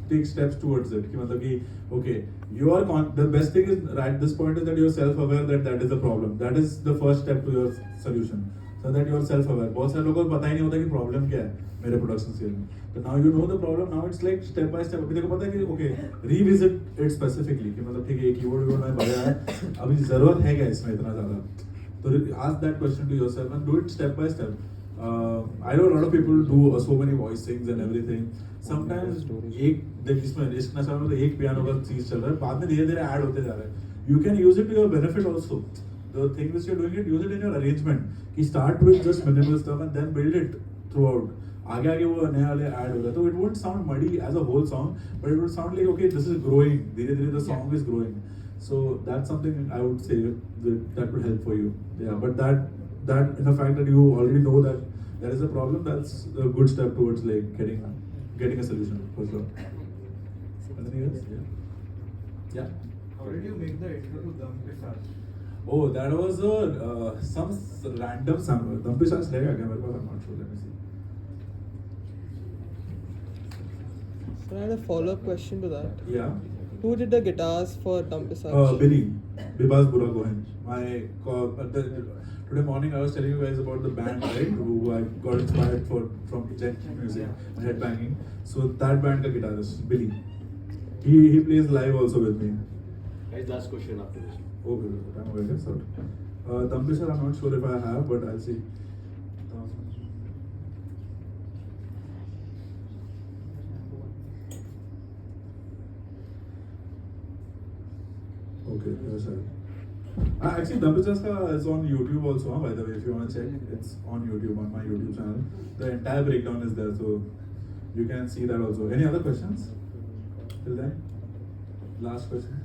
take steps towards it. कि मतलब कि okay, you are the best thing is at this point is that you are self-aware that that is the problem. That is the first step to your solution. So that you are self-aware. बहुत सारे लोगों को पता ही नहीं होता कि problem क्या है मेरे production scale में. So now you know the problem. Now it's like step by step. अभी देखो पता है कि okay, revisit it specifically कि मतलब ठीक है ये कीबोर्ड मैंने बजाया है, अभी जरूरत है क्या इसमें इतना ज़्यादा? तो ask that question to yourself and do it step by step. I know a lot of people do so many voicings and everything. Sometimes एक देख इसमें इश्क नशा में तो एक पियानो का चीज चल रहा है, बाद में धीरे धीरे ऐड होते जा रहा है. You can use it to your benefit also. The thing which you're doing it, use it in your arrangement. कि start with just minimal stuff and then build it throughout. आगे आगे वो नया वाले ऐड होगा तो it won't sound muddy as a whole song, but it would sound like okay this is growing. धीरे धीरे the song is growing. So that's something I would say that would help for you. Yeah, but that in the fact that you already know that there is a problem, that's a good step towards like getting a solution for sure. Anything else? Yeah. How did you make the intro to Dum Ke Saath? Oh, that was some random sample. Dum Pe Saath रहेगा क्या मेरे पास? I'm not sure. Let me see. So I had a follow-up question to that. Yeah. Who did the guitars for Dum Pe Saath? Billy, Bibas Bura Gohen. Today morning I was telling you guys about the band, right? Who I got inspired from Jet Music, headbanging. So that band ka guitarist, Billy. He plays live also with me. Guys, last question after this. Okay, I'm aware. So, Dum Pe Saath, I'm not sure if I have, but I'll see. Okay, yes, sir. Actually, Dum Pe Saath is on YouTube also, by the way, if you want to check. It's on YouTube, on my YouTube channel. The entire breakdown is there, so you can see that also. Any other questions? Till then? Last question?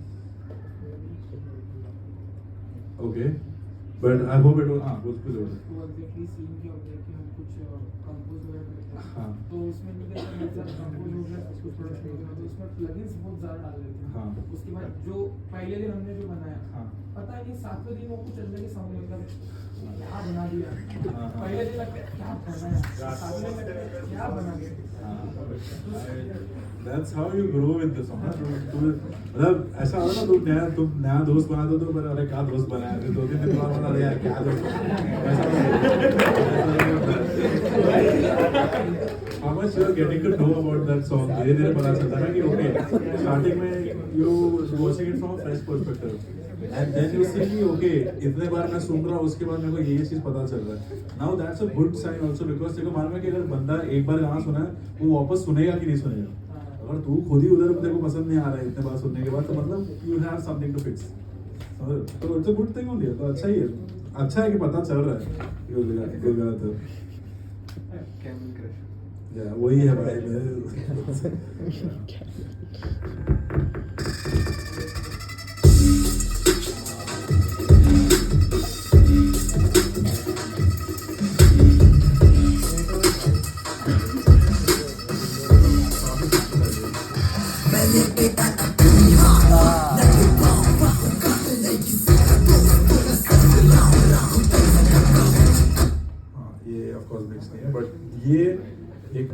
Okay. But I hope it will. हाँ, कुछ कुछ और. वो exactly scene क्या होता है कि हम कुछ कंपोज वगैरह करते हैं, हाँ. तो उसमें भी कंपोज हो गया, कुछ प्रोडक्शन हो गया, तो उसमें प्लगइन्स बहुत ज़्यादा डाल देते हैं. हाँ. उसके बाद जो पहले दिन हमने जो बनाया, हाँ. पता नहीं 7वें दिन वो कुछ अलग ही साउंड मतलब क्या बना दिया. हाँ. पहले दिन लगता है क्या बनाया, 7वें दिन लगता है क्या बना दिया. That's how you grow with the song. मतलब ऐसा होता ना तुम नया दोस्त बना दो तो पर अरे क्या दोस्त बनाया फिर 2-3 दिन बाद बता यार क्या दोस्त ऐसा how much you are getting to know about that song धीरे धीरे पता चलता है ना कि okay starting में you watching it from a fresh perspective and then you see कि okay इतने बार मैं सुन रहा हूँ उसके बाद मेरे को ये चीज पता चल रहा है. Now that's a good sign also because देखो मालूम है कि अगर बंदा एक बार गाना सुना है वो वापस सुनेगा कि नहीं सुनेगा. अगर तू खुद ही उधर तेरे को पसंद नहीं आ रहा है इतने बार सुनने के बाद तो मतलब you have something to fix. तो it's a good thing only. तो अच्छा ही है. अच्छा है कि पता चल रहा है कोई गलत है. Camel Crush. या वही है भाई मेरे. ये ऑफ कोर्स मिक्स नहीं है बट ये एक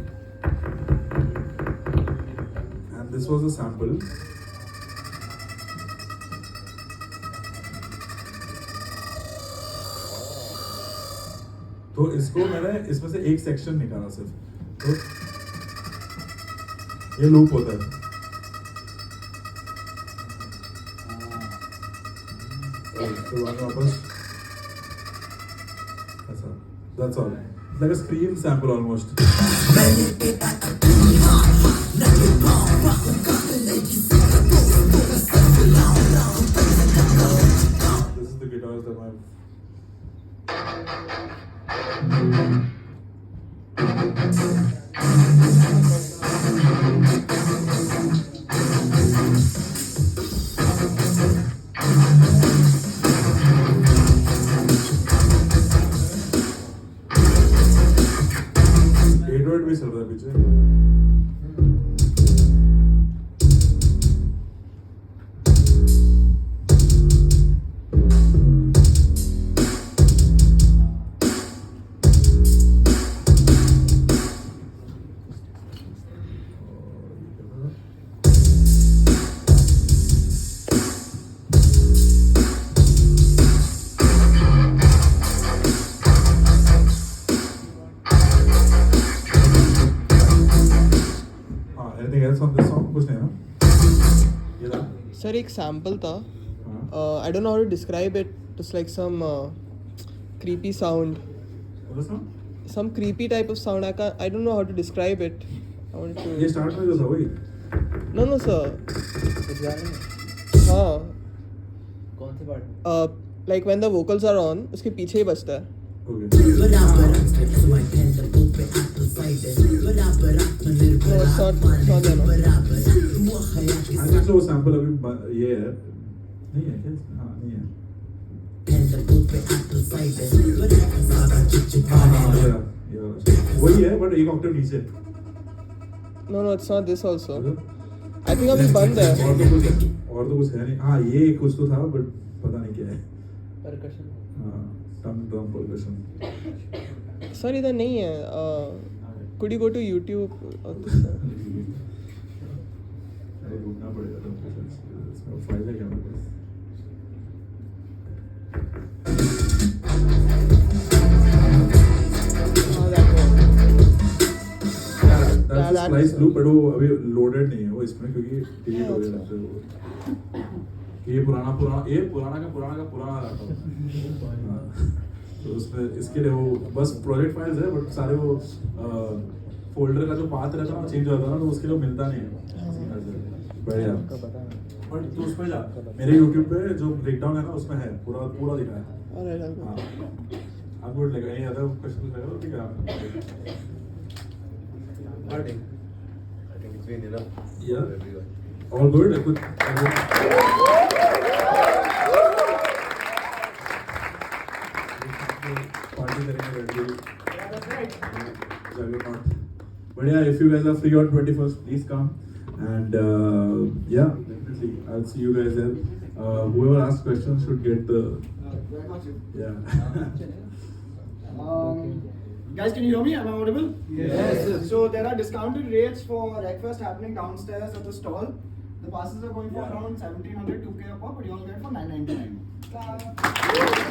and this was a sample तो इसको मैंने इसमें से एक सेक्शन निकाला सिर्फ, तो ये लूप होता है। तो वापस ऐसा, that's all. It's like a scream sample almost. This is the guitars that I've. Edward भी चल रहा है पीछे। Anything else on this song? कुछ नहीं ना? ये था? सर एक सैम्पल था, I don't know how to describe it, it's like some creepy sound, some creepy type of sound. I don't know how to describe it. I want to. ये start में जो था वही? No sir. कुछ गाने हाँ, कौन से part? like when the vocals are on, उसके पीछे ही बजता है. Okay. No, it's not there, no. I think so वो sample अभी ये है, नहीं है क्या? हाँ नहीं है. वही है but एक octave नीचे. No, it's not this also. I think अभी बंद है. और तो कुछ है नहीं. हाँ ये कुछ तो था but पता नहीं क्या है. परकशन. हाँ, drum percussion. सर इधर नहीं है. Could you go to YouTube? अरे ढूंढना पड़ेगा drum percussion. इसमें फाइल है क्या मेरे पास? That's a slice loop, but वो अभी loaded नहीं है वो इसमें क्योंकि delete हो गया था वो. ये पुराना का पुराना रहता है. तो उसमें इसके लिए वो बस प्रोजेक्ट फाइल्स है बट सारे वो फोल्डर का जो पाथ रहता है ना चेंज होता है ना तो उसके लिए मिलता नहीं है. बढ़िया. बट तो उसमें जा मेरे YouTube पे जो ब्रेकडाउन है ना उसमें है पूरा दिखा है. हाँ. आप गुड लगा ये अदर क्वेश्चन लगा तो ठीक है. I think it's been enough. Yeah. For everyone. All good. Party करेंगे But yeah, if you guys are free on 21st, please come. And yeah, definitely, I'll see you guys there. Whoever asks questions should get the. Yeah. Guys, can you hear me? Am I audible? Yes. So there are discounted rates for Wreckfest happening downstairs at the stall. The passes are going for around 1,700 2K a pop, but you all get for 999.